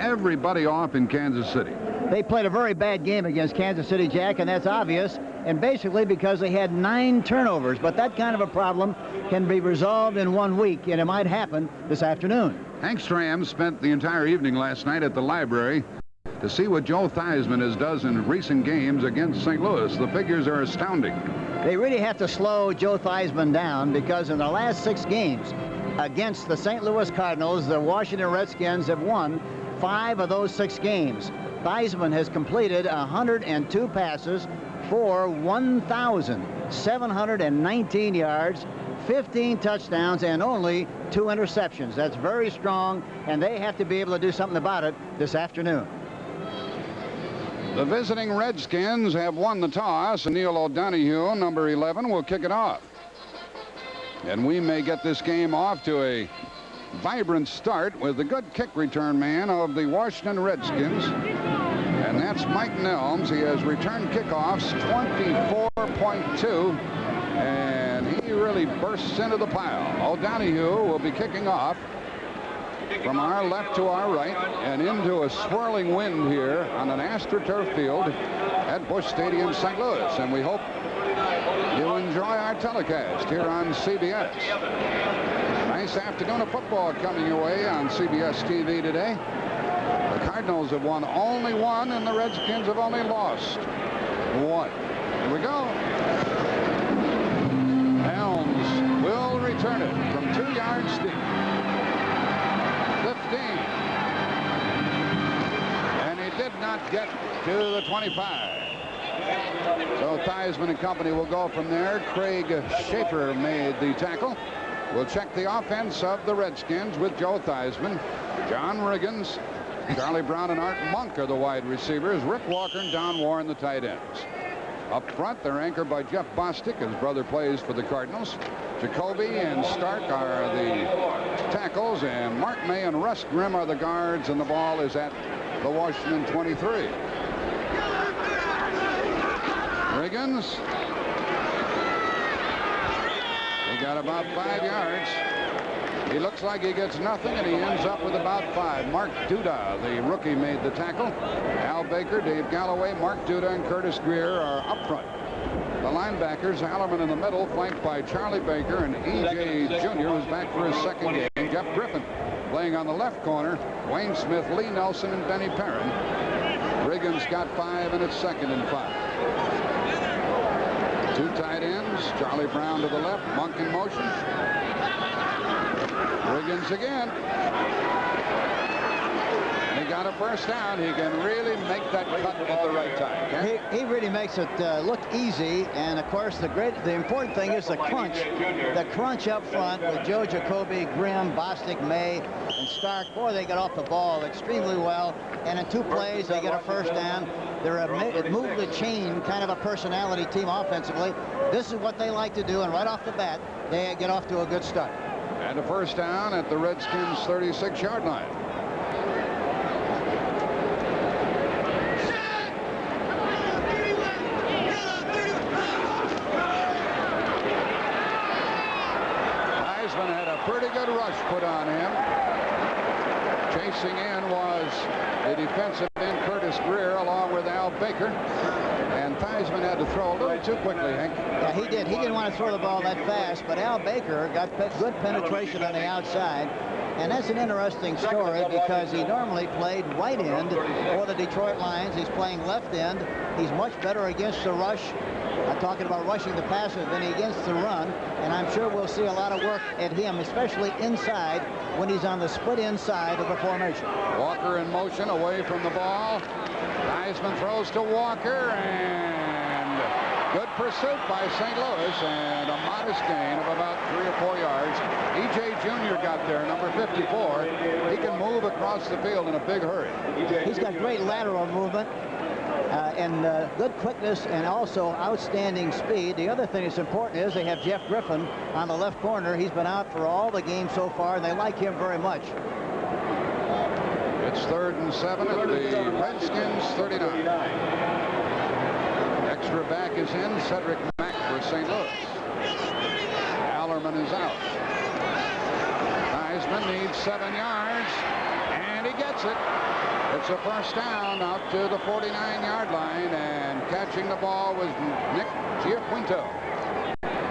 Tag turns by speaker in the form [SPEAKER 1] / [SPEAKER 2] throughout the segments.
[SPEAKER 1] everybody off in Kansas City.
[SPEAKER 2] They played a very bad game against Kansas City, Jack, and that's obvious, and basically because they had 9 turnovers. But that kind of a problem can be resolved in 1 week, and it might happen this afternoon.
[SPEAKER 1] Hank Stram spent the entire evening last night at the library to see what Joe Theismann has done in recent games against St. Louis. The figures are astounding.
[SPEAKER 2] They really have to slow Joe Theismann down, because in the last 6 games against the St. Louis Cardinals, the Washington Redskins have won 5 of those 6 games. Theismann has completed 102 passes for 1,719 yards, 15 touchdowns, and only 2 interceptions. That's very strong, and they have to be able to do something about it this afternoon.
[SPEAKER 1] The visiting Redskins have won the toss, and Neil O'Donoghue, number 11, will kick it off. And we may get this game off to a vibrant start with the good kick return man of the Washington Redskins, and that's Mike Nelms. He has returned kickoffs 24.2, and he really bursts into the pile. O'Donoghue will be kicking off from our left to our right and into a swirling wind here on an AstroTurf field at Busch Stadium, St. Louis, and we hope you enjoy our telecast here on CBS. Nice afternoon of football coming your way on CBS TV today. The Cardinals have won only 1, and the Redskins have only lost 1. Here we go. Helms will return it from 2 yards deep. 15. And he did not get to the 25. So Theismann and company will go from there. Craig Schaefer made the tackle. We'll check the offense of the Redskins with Joe Theismann. John Riggins, Charlie Brown, and Art Monk are the wide receivers. Rick Walker and Don Warren the tight ends. Up front, they're anchored by Jeff Bostic. His brother plays for the Cardinals. Jacoby and Stark are the tackles, and Mark May and Russ Grimm are the guards, and the ball is at the Washington 23. Riggins. He got about 5 yards. He looks like he gets nothing, and he ends up with about 5. Mark Duda, the rookie, made the tackle. Al Baker, Dave Galloway, Mark Duda, and Curtis Greer are up front. The linebackers, Hallerman in the middle, flanked by Charlie Baker and E.J. Jr., who's back for his second game. Jeff Griffin playing on the left corner. Wayne Smith, Lee Nelson, and Benny Perrin. Riggins got 5, and it's 2nd and 5. 2 tight ends, Charlie Brown to the left, Monk in motion. Riggins again. He got a first down. He can really make that cut at the right time. Okay?
[SPEAKER 2] He really makes it look easy, and of course the important thing is the crunch up front with Joe Jacoby, Grimm, Bostic, May, and Stark. Boy, they get off the ball extremely well, and in 2 plays they get a first down. They're a move the chain kind of a personality team offensively. This is what they like to do, and right off the bat they get off to a good start.
[SPEAKER 1] And a first down at the Redskins' 36-yard line. Theismann had a pretty good rush put on him. Chasing in was the defensive end Curtis Greer along with Al Baker. And Theismann had to throw a little too quickly, Hank.
[SPEAKER 2] Yeah, he did. He didn't want to throw the ball that fast, but Al Baker got good penetration on the outside. And that's an interesting story because he normally played right end for the Detroit Lions. He's playing left end. He's much better against the rush. I'm talking about rushing the passer than against the run. And I'm sure we'll see a lot of work at him, especially inside when he's on the split inside of the formation.
[SPEAKER 1] Walker in motion away from the ball. Theismann throws to Walker, and good pursuit by St. Louis, and a modest gain of about 3 or 4 yards. E.J. Jr. got there, number 54. He can move across the field in a big hurry.
[SPEAKER 2] He's got great lateral movement and good quickness and also outstanding speed. The other thing that's important is they have Jeff Griffin on the left corner. He's been out for all the games so far, and they like him very much.
[SPEAKER 1] It's 3rd and 7 at the Redskins 39. Extra back is in. Cedric Mack for St. Louis. Hallerman is out. Theismann needs 7 yards, and he gets it. It's a first down out to the 49-yard line, and catching the ball was Nick Giaquinto.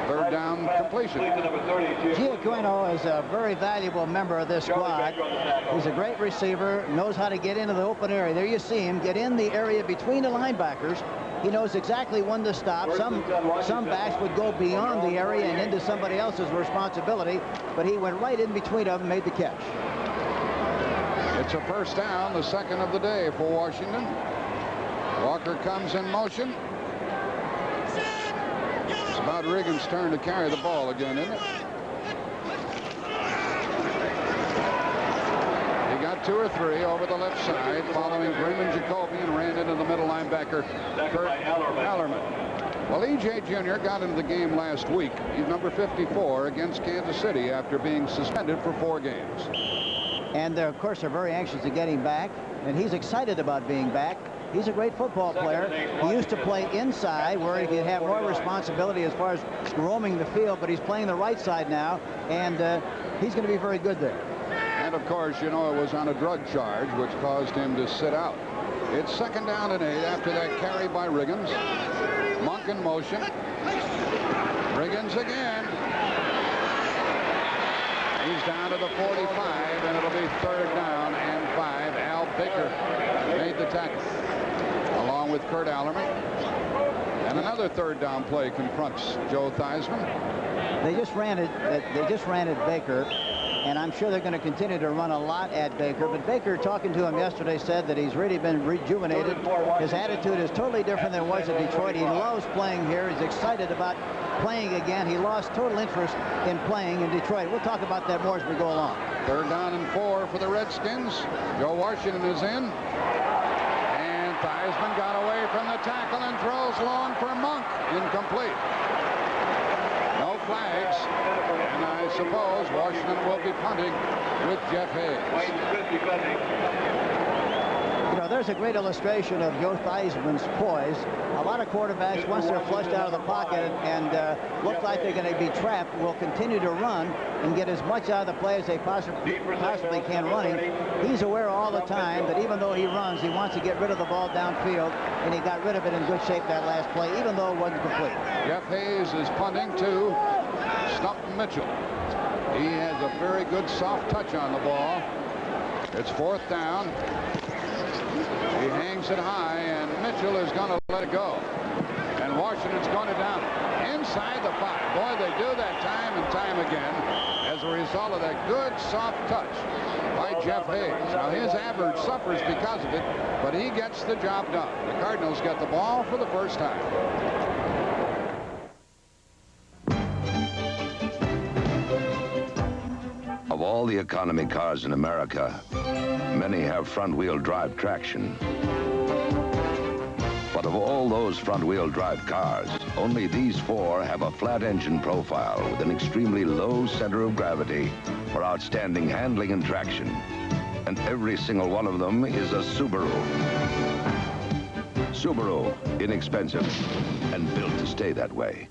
[SPEAKER 1] Third down completion.
[SPEAKER 2] Giaquinto is a very valuable member of this squad. He's a great receiver, knows how to get into the open area. There you see him get in the area between the linebackers. He knows exactly when to stop. Some backs would go beyond the area and into somebody else's responsibility, but he went right in between them and made the catch.
[SPEAKER 1] It's a first down, the second of the day for Washington. Walker comes in motion. It's about Riggins' turn to carry the ball again, isn't it? He got 2 or 3 over the left side, following Raymond Jacoby, and ran into the middle linebacker, Kurt Hallerman. Well, E.J. Jr. got into the game last week. He's number 54 against Kansas City after being suspended for 4 games.
[SPEAKER 2] And of course, they're very anxious to get him back, and he's excited about being back. He's a great football player. He used to play inside where he could have more responsibility as far as roaming the field, but he's playing the right side now, and he's going to be very good there.
[SPEAKER 1] And of course, you know, it was on a drug charge, which caused him to sit out. It's second down and 8 after that carry by Riggins. Monk in motion. Riggins again. He's down to the 45, and it'll be third down and 5. Al Baker made the tackle, along with Kurt Hallerman. And another third down play confronts Joe Theismann.
[SPEAKER 2] They just ran at Baker, and I'm sure they're going to continue to run a lot at Baker. But Baker, talking to him yesterday, said that he's really been rejuvenated. His attitude is totally different than it was at Detroit. He loves playing here. He's excited about playing again. He lost total interest in playing in Detroit. We'll talk about that more as we go along.
[SPEAKER 1] Third down and 4 for the Redskins. Joe Washington is in. And Theismann got away from the tackle and throws long for Monk. Incomplete. No flags. And I suppose Washington will be punting with Jeff Hayes.
[SPEAKER 2] You know, there's a great illustration of Joe Theismann's poise. A lot of quarterbacks, once they're flushed out of the pocket and look like they're going to be trapped, will continue to run and get as much out of the play as they possibly can running. He's aware all the time that even though he runs, he wants to get rid of the ball downfield, and he got rid of it in good shape that last play, even though it wasn't complete.
[SPEAKER 1] Jeff Hayes is punting to Stump Mitchell. He has a very good soft touch on the ball. It's fourth down. He hangs it high, and Mitchell is going to let it go. And Washington's going to down inside the 5. Boy, they do that time and time again as a result of that good soft touch by Jeff Hayes. Now, his average suffers because of it, but he gets the job done. The Cardinals get the ball for the first time.
[SPEAKER 3] Of all the economy cars in America, many have front-wheel drive traction. But of all those front-wheel drive cars, only these 4 have a flat engine profile with an extremely low center of gravity for outstanding handling and traction. And every single one of them is a Subaru. Subaru, inexpensive and built to stay that way.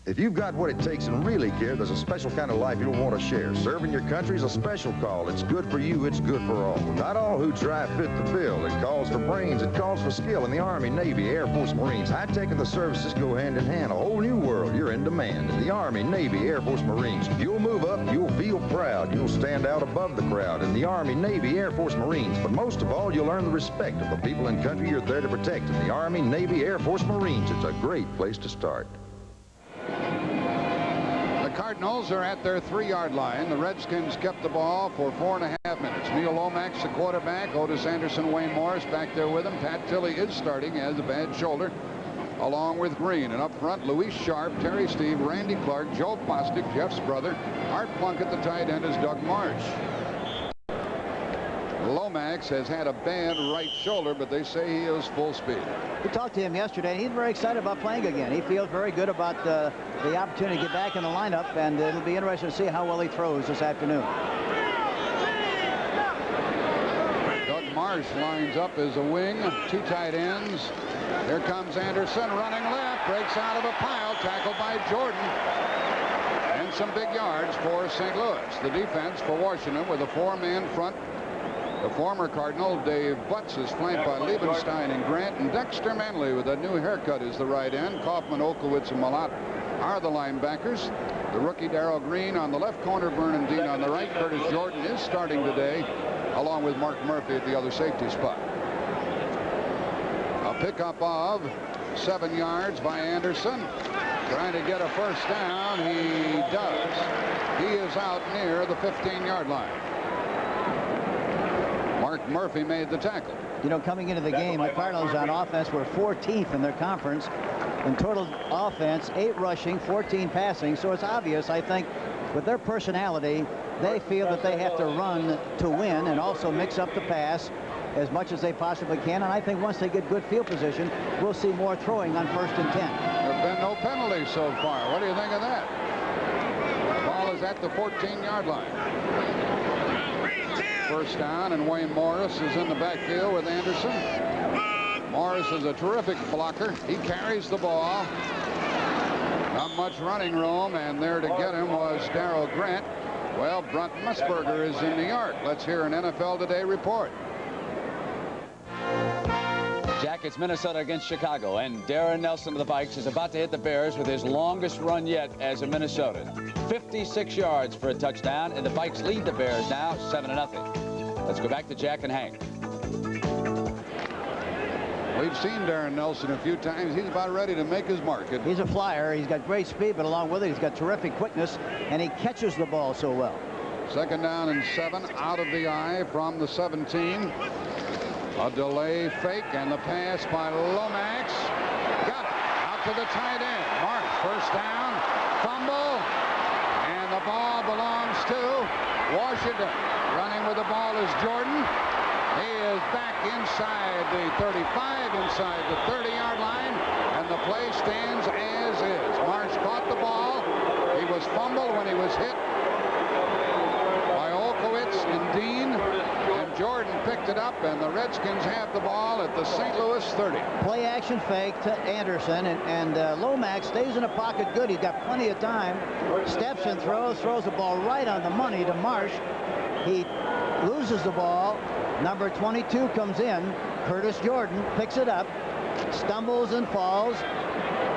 [SPEAKER 4] If you've got what it takes and really care, there's a special kind of life you'll want to share. Serving your country is a special call. It's good for you, it's good for all. Not all who drive fit the bill. It calls for brains, it calls for skill in the Army, Navy, Air Force, Marines. High-tech and the services go hand in hand. A whole new world, you're in demand. In the Army, Navy, Air Force, Marines. You'll move up, you'll feel proud. You'll stand out above the crowd. In the Army, Navy, Air Force, Marines. But most of all, you'll earn the respect of the people and country you're there to protect. In the Army, Navy, Air Force, Marines. It's a great place to start.
[SPEAKER 1] The Cardinals are at their 3-yard line. The Redskins kept the ball for 4.5 minutes. Neil Lomax, the quarterback. Otis Anderson, Wayne Morris back there with him. Pat Tilley is starting. He has a bad shoulder, along with Green. And up front, Luis Sharp, Terry Steve, Randy Clark, Joe Bostic, Jeff's brother. Art Plunkett, the tight end, is Doug Marsh. Lomax has had a bad right shoulder, but they say he is full speed.
[SPEAKER 2] We talked to him yesterday, and he's very excited about playing again. He feels very good about the opportunity to get back in the lineup, and it'll be interesting to see how well he throws this afternoon.
[SPEAKER 1] Doug Marsh lines up as a wing, 2 tight ends. Here comes Anderson running left, breaks out of a pile, tackled by Jordan. And some big yards for St. Louis. The defense for Washington with a 4-man front The former Cardinal, Dave Butts, is flanked by Liebenstein and Grant, and Dexter Manley with a new haircut is the right end. Kaufman, Olkowitz, and Malott are the linebackers. The rookie Darrell Green on the left corner, Vernon Dean on the right. Curtis Jordan is starting today, along with Mark Murphy at the other safety spot. A pickup of 7 yards by Anderson. Trying to get a first down. He does. He is out near the 15-yard line. Mark Murphy made the tackle.
[SPEAKER 2] You know, coming into the game, the Cardinals on offense were 14th in their conference. In total offense, 8 rushing, 14 passing. So it's obvious, I think, with their personality, they feel that they have to run to win and also mix up the pass as much as they possibly can. And I think once they get good field position, we'll see more throwing on 1st and 10.
[SPEAKER 1] There have been no penalties so far. What do you think of that? The ball is at the 14-yard line. First down, and Wayne Morris is in the backfield with Anderson. Morris is a terrific blocker. He carries the ball. Not much running room, and there to get him was Darrell Grant. Well, Brent Musburger is in New York. Let's hear an NFL Today report.
[SPEAKER 5] Jack, it's Minnesota against Chicago, and Darren Nelson of the Vikes is about to hit the Bears with his longest run yet as a Minnesotan. 56 yards for a touchdown, and the Vikes lead the Bears now 7-0. Let's go back to Jack and Hank.
[SPEAKER 1] We've seen Darren Nelson a few times. He's about ready to make his mark.
[SPEAKER 2] He's a flyer. He's got great speed, but along with it, he's got terrific quickness, and he catches the ball so well.
[SPEAKER 1] 2nd down and 7 out of the eye from the 17. A delay fake, and the pass by Lomax. Got it. Out to the tight end. Mark, first down. Fumble. And the ball belongs to Washington. Running with the ball is Jordan. He is back inside the 35, inside the 30-yard line, and the play stands as is. Marsh caught the ball. He was fumbled when he was hit by Olkowitz and Dean. Jordan picked it up, and the Redskins have the ball at the St. Louis 30.
[SPEAKER 2] Play action fake to Anderson, and Lomax stays in the pocket good. He's got plenty of time. Steps and throws the ball right on the money to Marsh. He loses the ball. Number 22 comes in. Curtis Jordan picks it up, stumbles and falls,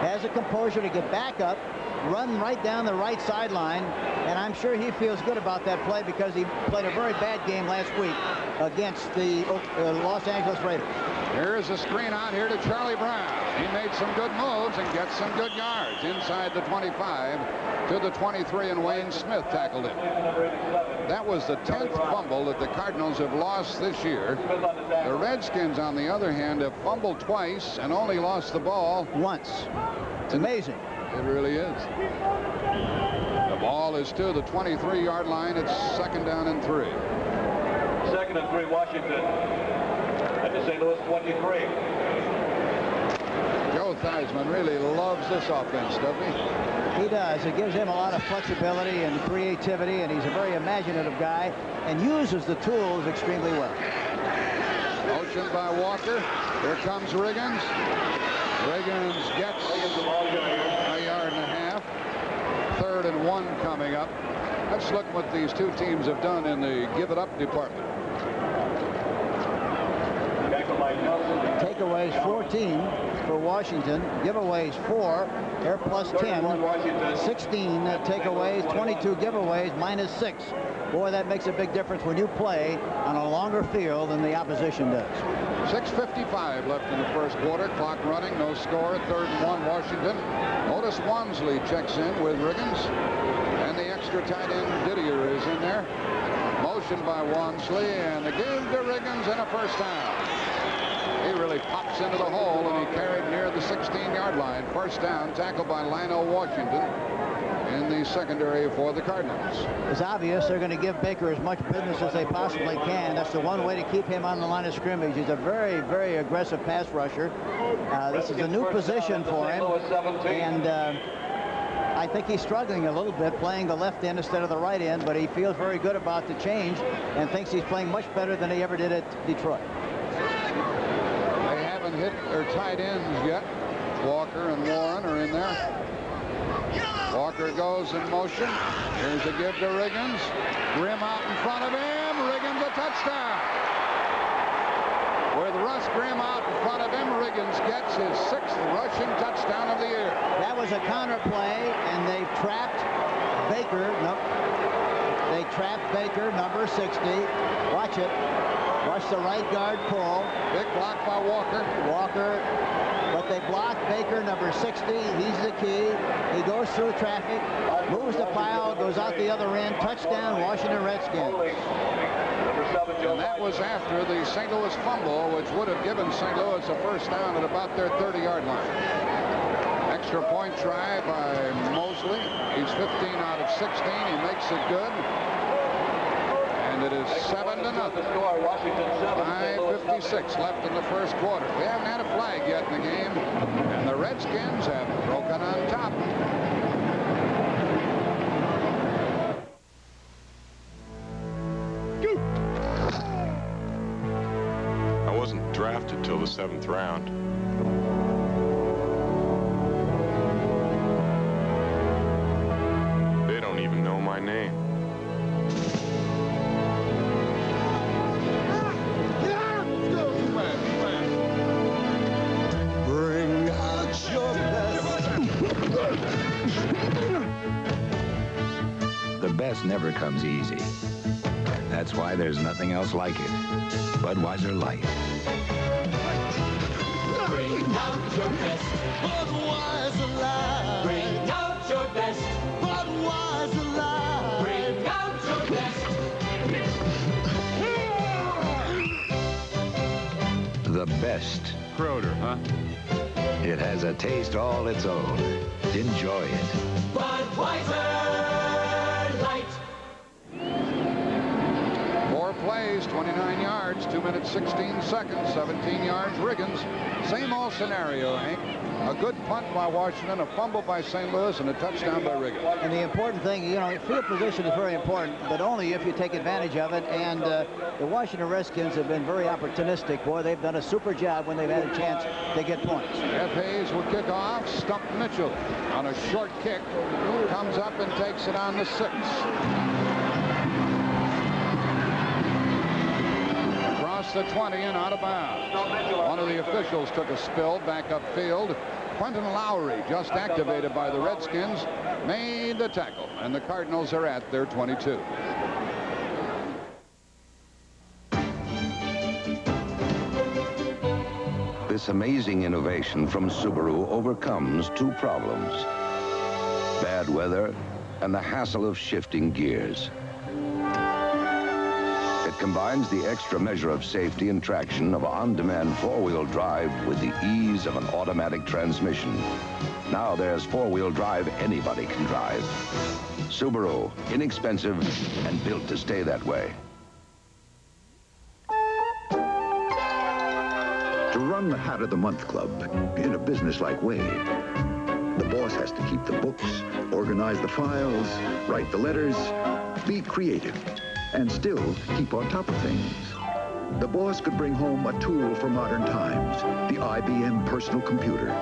[SPEAKER 2] has the composure to get back up, run right down the right sideline, and I'm sure he feels good about that play because he played a very bad game last week against the Los Angeles Raiders.
[SPEAKER 1] Here's a screen out here to Charlie Brown. He made some good moves and gets some good yards inside the 25 to the 23, and Wayne Smith tackled him. That was the 10th fumble that the Cardinals have lost this year. The Redskins, on the other hand, have fumbled twice and only lost the ball
[SPEAKER 2] once. It's amazing.
[SPEAKER 1] It really is. The ball is to the 23-yard line. It's 2nd down and 3.
[SPEAKER 6] 2nd and 3, Washington. At the St. Louis 23.
[SPEAKER 1] Joe Theismann really loves this offense, doesn't he?
[SPEAKER 2] He does. It gives him a lot of flexibility and creativity, and he's a very imaginative guy and uses the tools extremely well.
[SPEAKER 1] Motion by Walker. Here comes Riggins. Riggins gets a yard and a half. 3rd and 1 coming up. Let's look what these two teams have done in the give-it-up department.
[SPEAKER 2] Takeaways 14 for Washington. Giveaways 4. They're plus 10. 16 takeaways, 22 giveaways, minus 6. Boy, that makes a big difference when you play on a longer field than the opposition does.
[SPEAKER 1] 6:55 left in the first quarter. Clock running. No score. 3rd and 1, Washington. Otis Wansley checks in with Riggins. And the extra tight end Didier is in there. Motion by Wansley, and the give to Riggins, and a first down. He really pops into the hole, and he carried near the 16-yard line. First down, tackled by Lionel Washington in the secondary for the Cardinals.
[SPEAKER 2] It's obvious they're going to give Baker as much business as they possibly can. That's the one way to keep him on the line of scrimmage. He's a very, very aggressive pass rusher. This is a new position for him, and I think he's struggling a little bit playing the left end instead of the right end, but he feels very good about the change and thinks he's playing much better than he ever did at Detroit.
[SPEAKER 1] They haven't hit their tight ends yet. Walker and Warren are in there. Walker goes in motion. Here's a give to Riggins. Rim out in front of him. Riggins a touchdown. Russ Grimm out in front of him. Riggins gets his 6th rushing touchdown of the year.
[SPEAKER 2] That was a counter play, and they trapped Baker. Nope. They trapped Baker, number 60. Watch it. Watch the right guard pull.
[SPEAKER 1] Big block by Walker.
[SPEAKER 2] But they blocked Baker, number 60. He's the key. He goes through traffic, moves the pile, goes out the other end. Touchdown, Washington Redskins.
[SPEAKER 1] And that was after the St. Louis fumble, which would have given St. Louis a first down at about their 30-yard line. Extra point try by Mosley. He's 15 out of 16. He makes it good. And it is 7-0. 5:56 left in the first quarter. We haven't had a flag yet in the game, and the Redskins have broken on top.
[SPEAKER 7] I wasn't drafted till the 7th round. They don't even know my name.
[SPEAKER 8] Bring out your best.
[SPEAKER 9] The best never comes easy. That's why there's nothing else like it. Budweiser Light.
[SPEAKER 8] Bring out your best. Budweiser Light. Bring out your best. Budweiser Light. Bring out your best.
[SPEAKER 9] The best.
[SPEAKER 7] Croder, huh?
[SPEAKER 9] It has a taste all its own. Enjoy it.
[SPEAKER 8] Budweiser Light.
[SPEAKER 1] 4 plays, 29 yards, 2 minutes, 16 seconds, 17 yards. Riggins, same old scenario, Hank. A good punt by Washington, a fumble by St. Louis, and a touchdown by Riggins.
[SPEAKER 2] And the important thing, you know, field position is very important, but only if you take advantage of it. And the Washington Redskins have been very opportunistic. Boy, they've done a super job when they've had a chance to get points.
[SPEAKER 1] Jeff Hayes will kick off. Stump Mitchell on a short kick. Comes up and takes it on the 6. Across the 20 and out of bounds. One of the officials took a spill back upfield. Quentin Lowry, just activated by the Redskins, made the tackle, and the Cardinals are at their 22.
[SPEAKER 3] This amazing innovation from Subaru overcomes 2 problems: bad weather and the hassle of shifting gears. It combines the extra measure of safety and traction of on-demand 4-wheel drive with the ease of an automatic transmission. Now there's 4-wheel drive anybody can drive. Subaru, inexpensive and built to stay that way.
[SPEAKER 10] To run the Hat of the Month Club in a business-like way, the boss has to keep the books, organize the files, write the letters, be creative, and still keep on top of things. The boss could bring home a tool for modern times, the IBM personal computer.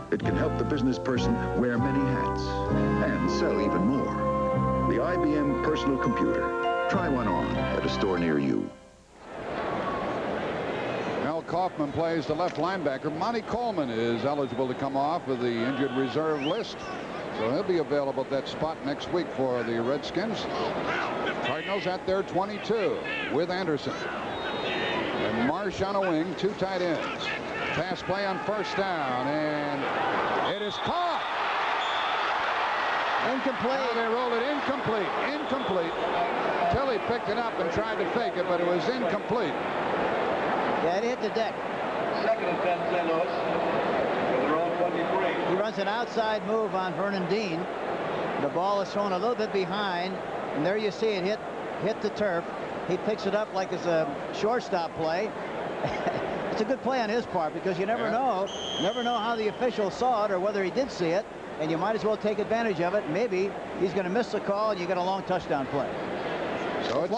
[SPEAKER 10] It can help the business person wear many hats and sell even more. The IBM personal computer. Try one on at a store near you.
[SPEAKER 1] Mel Kaufman plays the left linebacker. Monty Coleman is eligible to come off of the injured reserve list, so he'll be available at that spot next week for the Redskins. Cardinals at their 22 with Anderson. And Marsh on a wing, 2 tight ends. Pass play on first down, and it is caught.
[SPEAKER 2] Incomplete.
[SPEAKER 1] Now they rolled it incomplete. Incomplete. Tilly picked it up and tried to fake it, but it was incomplete.
[SPEAKER 2] Yeah, it hit the deck.
[SPEAKER 6] 2nd and 10, St. Louis. Their own 23.
[SPEAKER 2] He runs an outside move on Vernon Dean. The ball is thrown a little bit behind, and there you see it hit the turf. He picks it up like it's a shortstop play. It's a good play on his part, because you never know how the official saw it or whether he did see it, and you might as well take advantage of it. Maybe he's going to miss the call, and you get a long touchdown play.
[SPEAKER 1] So it's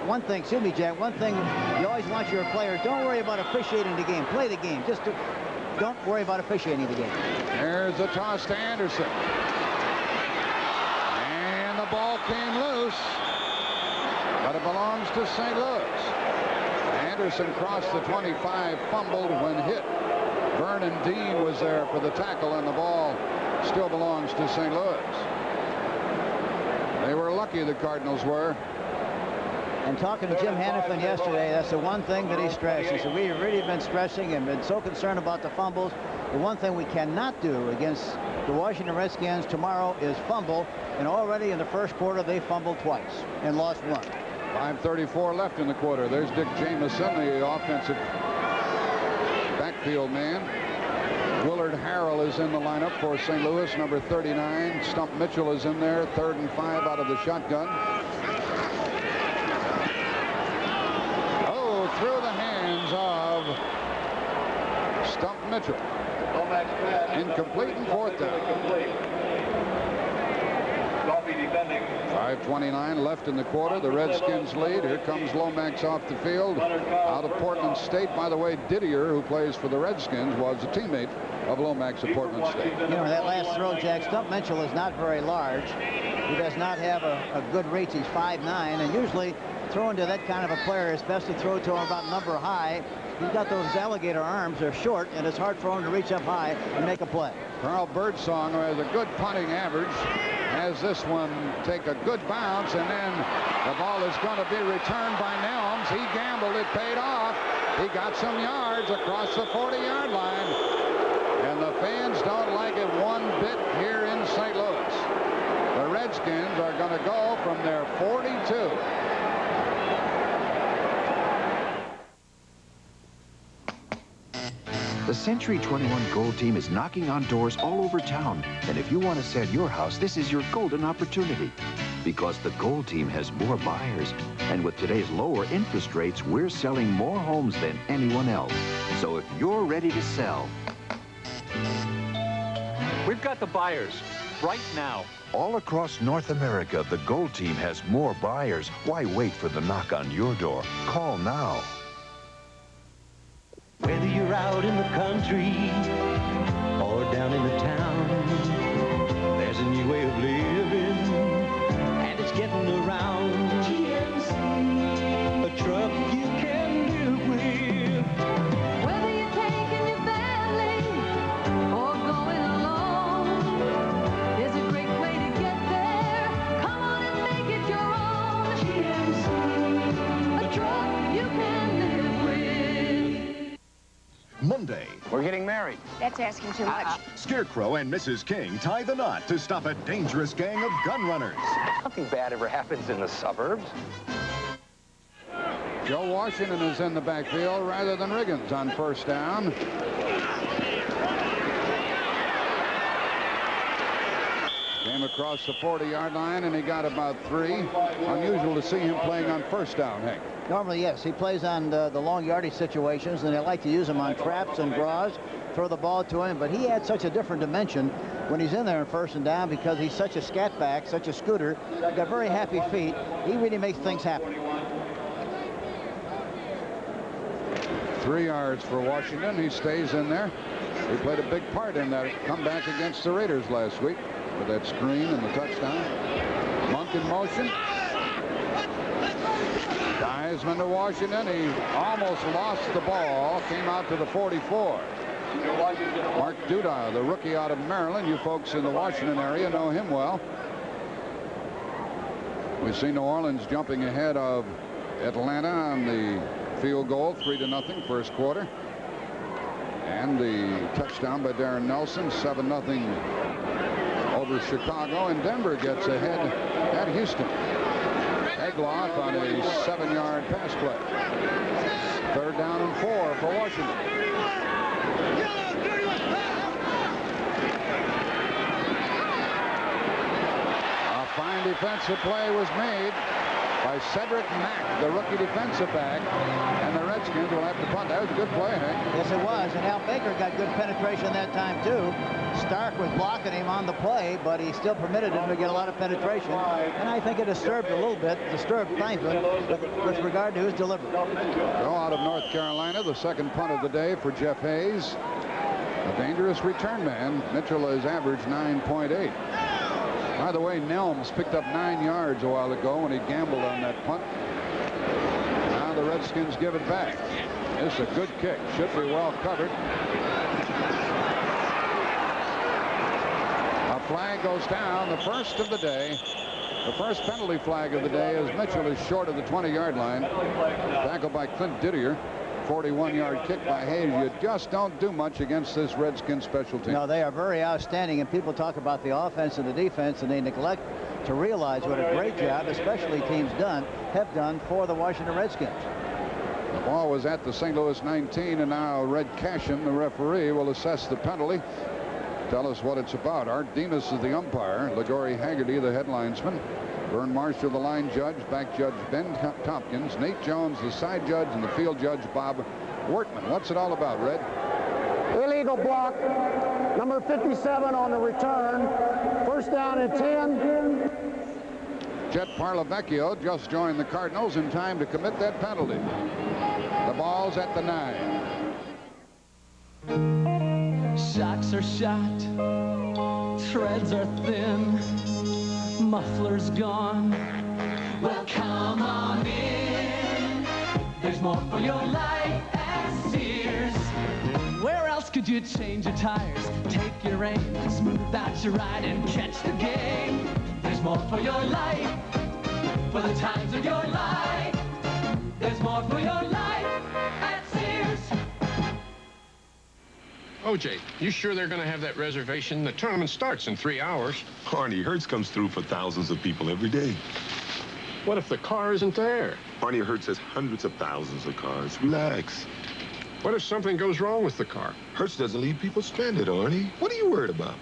[SPEAKER 2] one thing, excuse me, Jack, one thing you always want your players, don't worry about officiating the game. Play the game. Just don't worry about officiating the game.
[SPEAKER 1] There's a toss to Anderson. And the ball came loose, but it belongs to St. Louis. Anderson crossed the 25, fumbled when hit. Vernon Dean was there for the tackle, and the ball still belongs to St. Louis. They were lucky, the Cardinals were.
[SPEAKER 2] And talking to Jim Hannafin yesterday, that's the one thing that he stressed. He said, we've really been stressing and been so concerned about the fumbles. The one thing we cannot do against the Washington Redskins tomorrow is fumble. And already in the first quarter, they fumbled twice and lost one.
[SPEAKER 1] 5:34 left in the quarter. There's Dick Jamieson, the offensive backfield man. Willard Harrell is in the lineup for St. Louis, number 39. Stump Mitchell is in there, 3rd and 5 out of the shotgun. Oh, through the hands of Stump Mitchell. Incomplete and 4th down. 5:29 left in the quarter. The Redskins lead. Here comes Lomax off the field out of Portland State. By the way, Didier, who plays for the Redskins, was a teammate of Lomax at Portland State.
[SPEAKER 2] You know, that last throw, Jack, Stump Mitchell is not very large. He does not have a good reach. He's 5'9", and usually throwing to that kind of a player, it's best to throw to him about number high. He's got those alligator arms. They're short, and it's hard for him to reach up high and make a play.
[SPEAKER 1] Carl Birdsong, who has a good punting average, has this one take a good bounce, and then the ball is going to be returned by Nelms. He gambled. It paid off. He got some yards across the 40-yard line, and the fans don't like it one bit here in St. Louis. The Redskins are going to go from their 42.
[SPEAKER 11] The Century 21 Gold Team is knocking on doors all over town. And if you want to sell your house, this is your golden opportunity. Because the Gold Team has more buyers. And with today's lower interest rates, we're selling more homes than anyone else. So if you're ready to sell...
[SPEAKER 12] We've got the buyers right now.
[SPEAKER 11] All across North America, the Gold Team has more buyers. Why wait for the knock on your door? Call now.
[SPEAKER 8] Whether you're out in the country or down in the town, there's a new way of living, and it's getting around. GMC, a truck you can live with.
[SPEAKER 13] Whether you're taking your family or going alone, there's a great way to get there. Come on and make it your own. GMC, a truck you can live with.
[SPEAKER 14] Monday.
[SPEAKER 15] We're getting married.
[SPEAKER 16] That's asking too much.
[SPEAKER 14] Scarecrow and Mrs. King tie the knot to stop a dangerous gang of gun runners.
[SPEAKER 15] Nothing bad ever happens in the suburbs.
[SPEAKER 1] Joe Washington is in the backfield rather than Riggins on 1st down. Came across the 40-yard line, and he got about 3. Unusual to see him playing on 1st down, Hank.
[SPEAKER 2] Normally, yes. He plays on the long yardage situations, and they like to use him on traps and draws, throw the ball to him. But he had such a different dimension when he's in there in 1st and down because he's such a scat back, such a scooter. Got very happy feet. He really makes things happen.
[SPEAKER 1] 3 yards for Washington. He stays in there. He played a big part in that comeback against the Raiders last week with that screen and the touchdown. Monk in motion. Theismann to Washington. He almost lost the ball. Came out to the 44. Mark Duda, the rookie out of Maryland. You folks in the Washington area know him well. We see New Orleans jumping ahead of Atlanta on the field goal, 3-0 first quarter. And the touchdown by Darren Nelson, 7-0 over Chicago. And Denver gets ahead at Houston. Egloff on a 7-yard pass play. 3rd down and 4 for Washington. A fine defensive play was made by Cedric Mack, the rookie defensive back, and the Redskins will have to punt. That was a good play, Hank.
[SPEAKER 2] Yes, it was, and Al Baker got good penetration that time, too. Stark was blocking him on the play, but he still permitted him to get a lot of penetration, and I think it disturbed a little bit, Theismann with regard to his delivery.
[SPEAKER 1] Go out of North Carolina, the 2nd punt of the day for Jeff Hayes. A dangerous return man. Mitchell has averaged 9.8. By the way, Nelms picked up 9 yards a while ago when he gambled on that punt. Now the Redskins Redskins give it back. This is a good kick. Should be well covered. A flag goes down, the first of the day. The first penalty flag of the day as Mitchell is short of the 20-yard line. Tackled by Clint Didier. 41-yard kick by Hayes. You just don't do much against this Redskins special team.
[SPEAKER 2] No, they are very outstanding, and people talk about the offense and the defense, and they neglect to realize what a great job, especially teams have done for the Washington Redskins.
[SPEAKER 1] The ball was at the St. Louis 19, and now Red Cashin, the referee, will assess the penalty. Tell us what it's about. Art Demas is the umpire. LaGorrie Haggerty, the headlinesman. Vern Marshall, the line judge. Back judge Ben Tompkins. Nate Jones, the side judge, and the field judge Bob Wortman. What's it all about, Red?
[SPEAKER 16] Illegal block, number 57 on the return. First down and 10.
[SPEAKER 1] Jet Parlavecchio just joined the Cardinals in time to commit that penalty. The ball's at the 9.
[SPEAKER 8] Shocks are shot, threads are thin, muffler's gone. Well, come on in. There's more for your life at Sears. Where else could you change your tires, take your aim, smooth out your ride and catch the game? There's more for your life, for the times of your life. There's more for your life at Sears.
[SPEAKER 7] OJ, you sure they're going to have that reservation? The tournament starts in 3 hours. Arnie, Hertz comes through for thousands of people every day. What if the car isn't there? Arnie, Hertz has hundreds of thousands of cars. Relax. What if something goes wrong with the car? Hertz doesn't leave people stranded, Arnie. What are you worried about?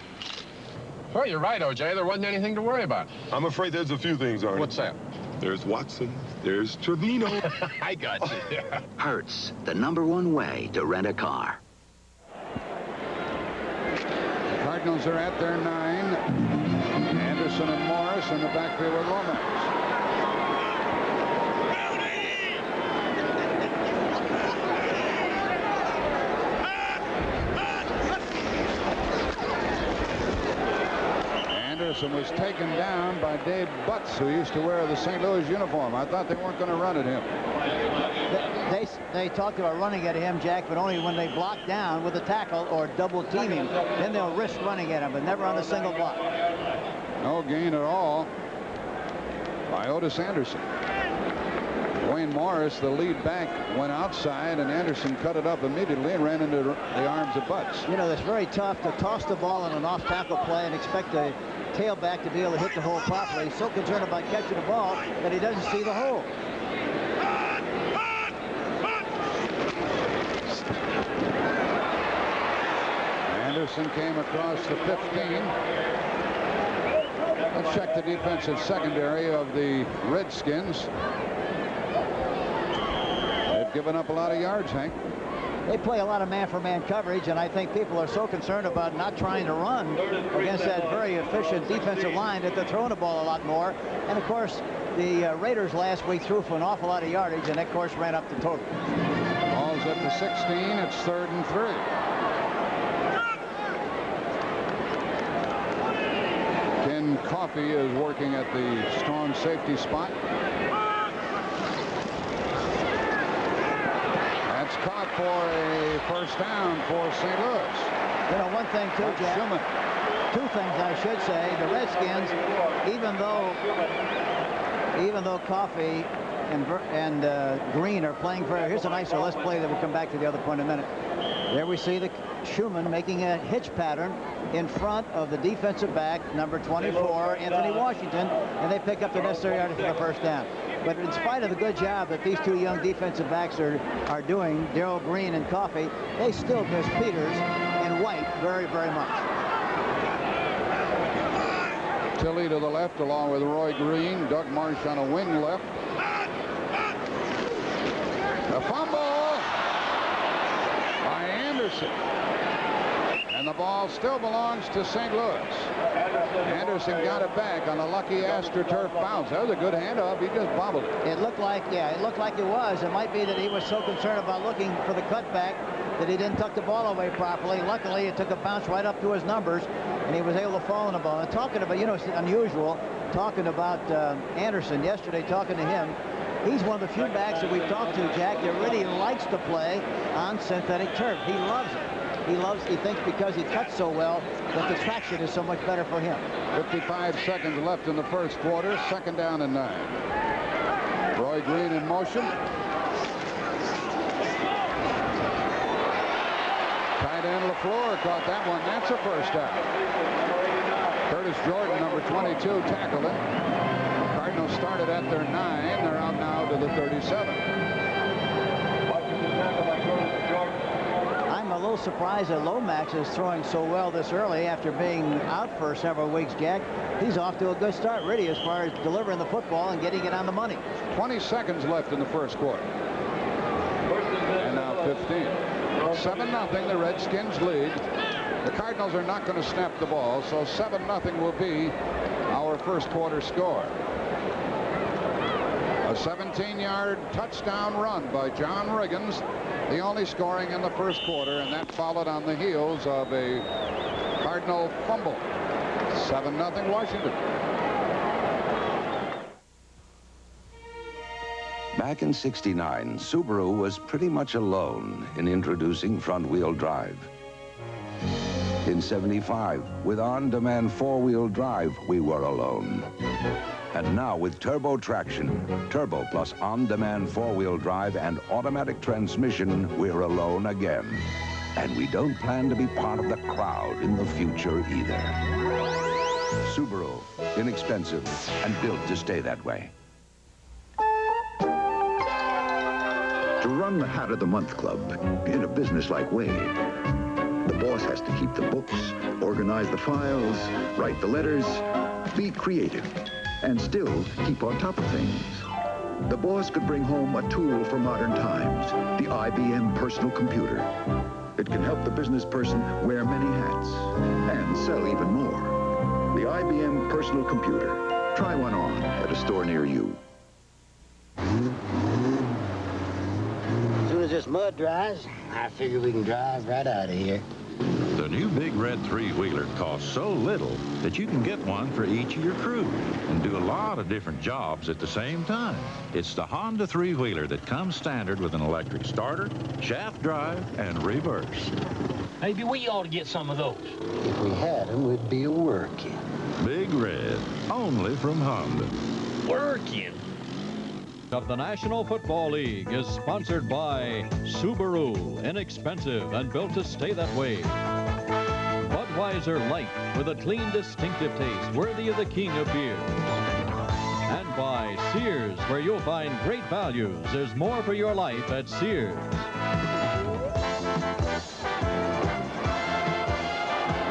[SPEAKER 7] Well, you're right, OJ. There wasn't anything to worry about. I'm afraid there's a few things, Arnie. What's that? There's Watson. There's Trevino. I got you.
[SPEAKER 17] Hertz, the #1 way to rent a car.
[SPEAKER 1] Cardinals are at their 9. Anderson and Morris in the backfield with Lomax. Anderson was taken down by Dave Butts, who used to wear the St. Louis uniform. I thought they weren't going to run at him.
[SPEAKER 2] They talked about running at him, Jack, but only when they block down with a tackle or double team him. Then they'll risk running at him, but never on a single block.
[SPEAKER 1] No gain at all by Otis Anderson. Wayne Morris, the lead back, went outside, and Anderson cut it up immediately and ran into the arms of Butts.
[SPEAKER 2] You know, it's very tough to toss the ball in an off-tackle play and expect a tailback to be able to hit the hole properly. He's so concerned about catching the ball that he doesn't see the hole.
[SPEAKER 1] Anderson came across the 15. Let's check the defensive secondary of the Redskins. They've given up a lot of yards, Hank.
[SPEAKER 2] They play a lot of man-for-man coverage, and I think people are so concerned about not trying to run against that very efficient defensive line that they're throwing the ball a lot more. And, of course, the Raiders last week threw for an awful lot of yardage, and that, of course, ran up the total.
[SPEAKER 1] Ball's at the 16. It's 3rd and 3. Ken Coffey is working at the strong safety spot. That's caught for a first down for St. Louis.
[SPEAKER 2] You know, one thing, too, Jack. Two things, I should say. The Redskins, even though Coffey and Green are playing for, here's a nicer let's play that we'll come back to the other point in a minute. There we see the Schumann making a hitch pattern in front of the defensive back, number 24, Anthony Washington, and they pick up the necessary yardage for the first down. But in spite of the good job that these two young defensive backs are doing, Darrell Green and Coffey, they still miss Peters and White very, very much.
[SPEAKER 1] Tilley to the left along with Roy Green. Doug Marsh on a wing left. A fumble by Anderson. And the ball still belongs to St. Louis. Anderson got it back on a lucky AstroTurf bounce. That was a good handoff. He just bobbled it.
[SPEAKER 2] It looked like, it looked like it was. It might be that he was so concerned about looking for the cutback that he didn't tuck the ball away properly. Luckily, it took a bounce right up to his numbers, and he was able to fall in the ball. And talking about, you know, it's unusual, talking about Anderson yesterday, talking to him, he's one of the few backs that we've talked to, Jack, that really likes to play on synthetic turf. He loves it. He thinks because he cuts so well that the traction is so much better for him.
[SPEAKER 1] 55 seconds left in the first quarter. 2nd down and 9. Roy Green in motion. Tight end LaFleur caught that one. That's a first down. Curtis Jordan, number 22, tackled it. Cardinals started at their 9. They're out now to the 37.
[SPEAKER 2] I'm a little surprised that Lomax is throwing so well this early after being out for several weeks, Jack. He's off to a good start, really, as far as delivering the football and getting it on the money.
[SPEAKER 1] 20 seconds left in the first quarter. And now 15. 7-0, the Redskins lead. The Cardinals are not going to snap the ball, so 7-0 will be our first quarter score. A 17-yard touchdown run by John Riggins, the only scoring in the first quarter, and that followed on the heels of a Cardinal fumble. 7-0 Washington.
[SPEAKER 3] Back in '69, Subaru was pretty much alone in introducing front-wheel drive. In '75, with on-demand four-wheel drive, we were alone. And now with turbo traction, turbo plus on-demand four-wheel drive and automatic transmission, we're alone again. And we don't plan to be part of the crowd in the future either. Subaru, inexpensive and built to stay that way.
[SPEAKER 10] To run the Hat of the Month Club in a business like Wade, the boss has to keep the books, organize the files, write the letters, be creative, and still keep on top of things. The boss could bring home a tool for modern times, the IBM personal computer. It can help the business person wear many hats and sell even more. The IBM personal computer. Try one on at a store near you.
[SPEAKER 18] As soon as this mud dries, I figure we can drive right out of here.
[SPEAKER 19] The new Big Red three-wheeler costs so little that you can get one for each of your crew and do a lot of different jobs at the same time. It's the Honda three-wheeler that comes standard with an electric starter, shaft drive, and reverse.
[SPEAKER 18] Maybe we ought to get some of those. If we had them, we'd be working.
[SPEAKER 19] Big Red, only from Honda.
[SPEAKER 18] Working.
[SPEAKER 20] Of the National Football League is sponsored by Subaru, inexpensive and built to stay that way. Budweiser Light, with a clean, distinctive taste worthy of the king of beer. And by Sears, where you'll find great values. There's more for your life at Sears.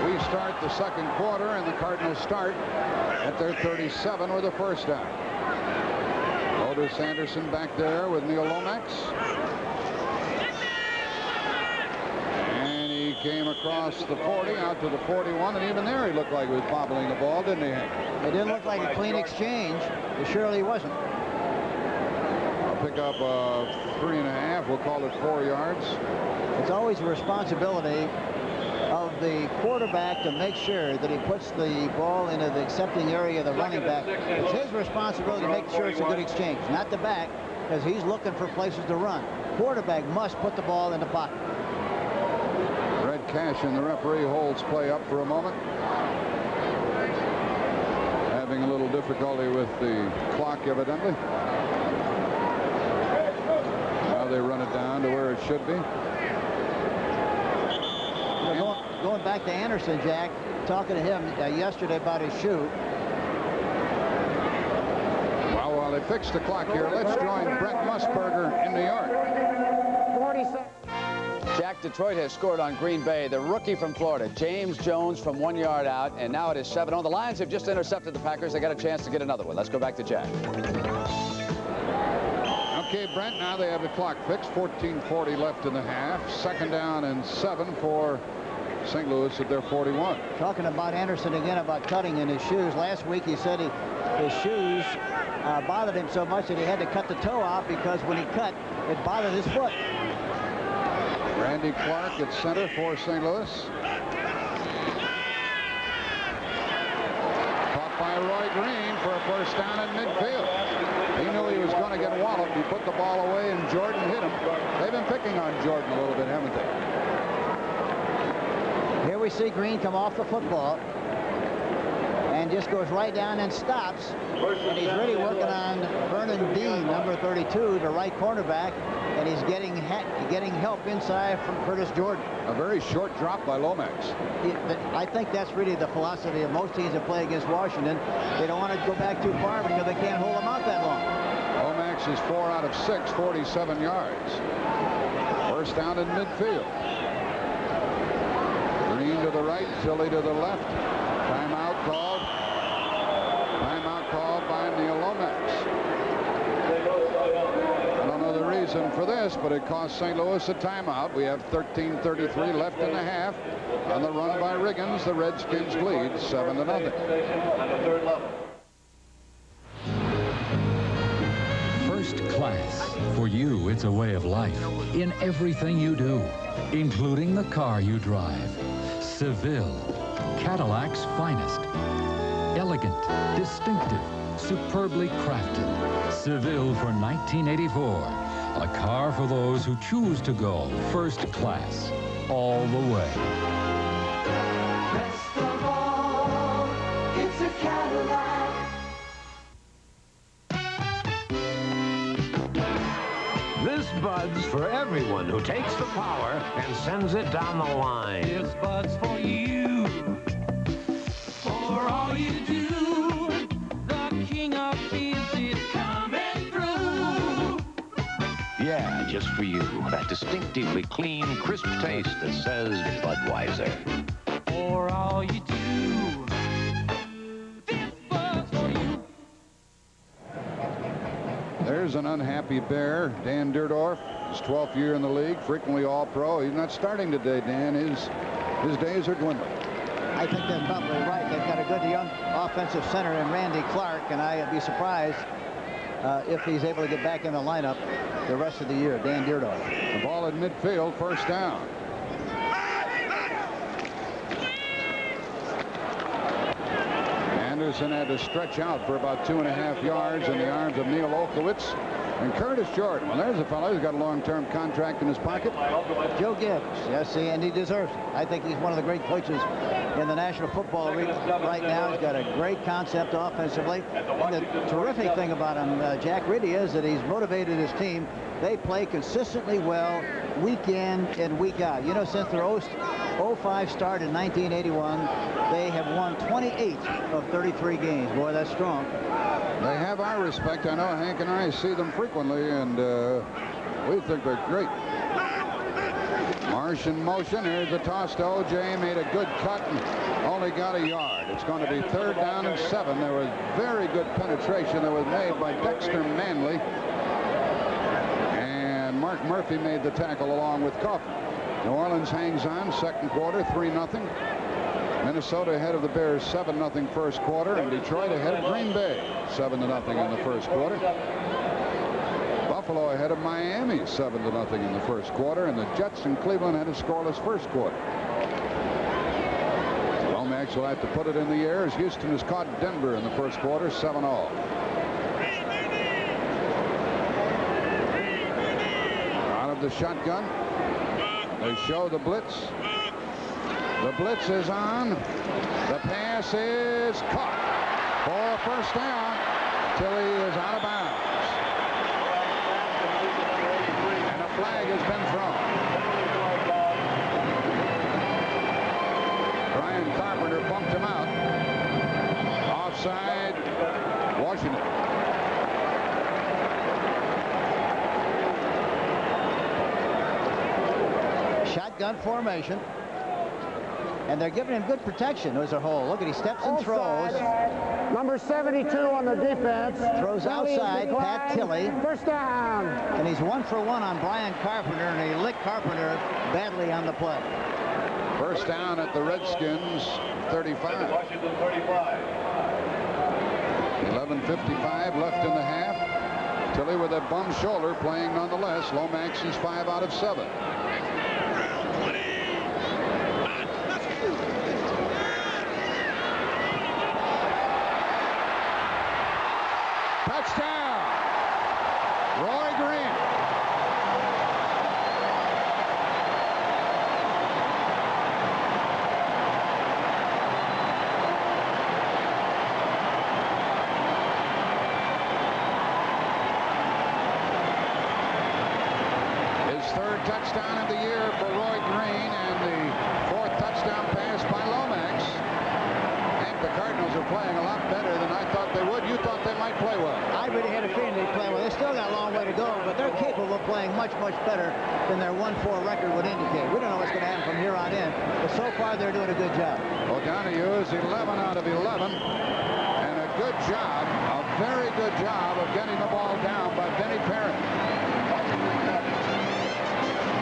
[SPEAKER 1] We start the second quarter, and the Cardinals start at their 37 with a first down. Otis Anderson back there with Neil Lomax. And he came across the 40 out to the 41, and even there he looked like he was bobbling the ball, didn't he, Hank?
[SPEAKER 2] It didn't look like a clean exchange. It surely wasn't.
[SPEAKER 1] I'll pick up 3.5. We'll call it 4 yards.
[SPEAKER 2] It's always a responsibility of the quarterback to make sure that he puts the ball into the accepting area of the running back. It's his responsibility to make sure it's a good exchange, not the back, because he's looking for places to run. Quarterback must put the ball in the pocket.
[SPEAKER 1] Red Cash and the referee holds play up for a moment. Having a little difficulty with the clock, evidently. Now they run it down to where it should be.
[SPEAKER 2] Going back to Anderson, Jack, talking to him yesterday about his shoe.
[SPEAKER 1] Well, while they fix the clock here, let's join Brent Musburger in New York.
[SPEAKER 16] 40 seconds.
[SPEAKER 5] Jack, Detroit has scored on Green Bay. The rookie from Florida, James Jones, from 1 yard out, and now it is 7-0. The Lions have just intercepted the Packers. They got a chance to get another one. Let's go back to Jack.
[SPEAKER 1] Okay, Brent, now they have the clock fixed. 14:40 left in the half. 2nd down and 7 for St. Louis at their 41.
[SPEAKER 2] Talking about Anderson again about cutting in his shoes. Last week he said his shoes bothered him so much that he had to cut the toe out because when he cut, it bothered his foot.
[SPEAKER 1] Randy Clark at center for St. Louis. Caught by Roy Green for a first down in midfield. He knew he was going want to get walloped. He put the ball away, and Jordan hit him. They've been picking on Jordan a little bit, haven't they?
[SPEAKER 2] Here we see Green come off the football and just goes right down and stops. And he's really working on Vernon Dean, number 32, the right cornerback, and he's getting help inside from Curtis Jordan.
[SPEAKER 1] A very short drop by Lomax.
[SPEAKER 2] I think that's really the philosophy of most teams that play against Washington. They don't want to go back too far because they can't hold them out that long.
[SPEAKER 1] Lomax is 4 out of 6, 47 yards. First down in midfield. Green to the right, Tilly to the left. Timeout called. Timeout called by Neil Lomax. I don't know the reason for this, but it cost St. Louis a timeout. We have 13:33 left in the half. On the run by Riggins, the Redskins lead 7-0.
[SPEAKER 21] First class. For you, it's a way of life. In everything you do, including the car you drive. Seville, Cadillac's finest. Elegant, distinctive, superbly crafted. Seville for 1984. A car for those who choose to go first class all the way.
[SPEAKER 8] Best of all, it's a Cadillac.
[SPEAKER 22] This Bud's for everyone who takes the power and sends it down the line.
[SPEAKER 8] This Bud's for you. For all you do. The king of beers is coming through.
[SPEAKER 22] Yeah, just for you. That distinctively clean, crisp taste that says Budweiser.
[SPEAKER 8] For all you do. This Bud's for you.
[SPEAKER 1] There's an unhappy Bear, Dan Dierdorf. His 12th year in the league, frequently All-Pro. He's not starting today, Dan. His days are dwindling.
[SPEAKER 2] I think that's probably right. They've got a good young offensive center in Randy Clark, and I'd be surprised if he's able to get back in the lineup the rest of the year. Dan Dierdorf.
[SPEAKER 1] The ball in midfield, first down. Anderson had to stretch out for about 2.5 yards in the arms of Neil Olkowitz. And Curtis Jordan, well, there's a fellow who's got a long-term contract in his pocket.
[SPEAKER 2] Joe Gibbs, yes, and he deserves it. I think he's one of the great coaches in the National Football League right now. He's got a great concept offensively. And the terrific thing about him, Jack, really is that he's motivated his team. They play consistently well week in and week out. You know, since their 05 start in 1981, they have won 28 of 33 games. Boy, that's strong.
[SPEAKER 1] They have our respect. I know Hank and I see them frequently, and we think they're great. Marsh in motion. Here's the toss to O.J. Made a good cut and only got a yard. It's going to be 3rd down and 7. There was very good penetration that was made by Dexter Manley. And Mark Murphy made the tackle along with Kaufman. New Orleans hangs on. Second quarter, 3-0. Minnesota ahead of the Bears 7-0 first quarter, and Detroit ahead of Green Bay 7-0 in the first quarter. Buffalo ahead of Miami 7-0 in the first quarter, and the Jets in Cleveland had a scoreless first quarter. Lomax will have to put it in the air as Houston has caught Denver in the first quarter 7-0. Out of the shotgun, they show the blitz. The blitz is on. The pass is caught for a first down. Tilly is out of bounds. And a flag has been thrown. Brian Carpenter bumped him out. Offside, Washington.
[SPEAKER 2] Shotgun formation. And they're giving him good protection. There's a hole. Look at, he steps and throws.
[SPEAKER 16] Number 72 on the defense.
[SPEAKER 2] Throws outside, Pat Tilley.
[SPEAKER 16] First down.
[SPEAKER 2] And he's 1 for 1 on Brian Carpenter, and he licked Carpenter badly on the play.
[SPEAKER 1] First down at the Redskins 35.
[SPEAKER 6] Washington 35.
[SPEAKER 1] 11:55 left in the half. Tilley with a bum shoulder playing nonetheless. Lomax is 5 out of 7. touchdown of the year for Roy Green and the 4th touchdown pass by Lomax. And the Cardinals are playing a lot better than I thought they would. You thought they might play well.
[SPEAKER 2] I really had a feeling they'd play well. They still got a long way to go, but they're capable of playing much, much better than their 1-4 record would indicate. We don't know what's going to happen from here on in, but so far they're doing a good job.
[SPEAKER 1] O'Donohue is 11 out of 11. And a good job, a very good job of getting the ball down by Benny Perry.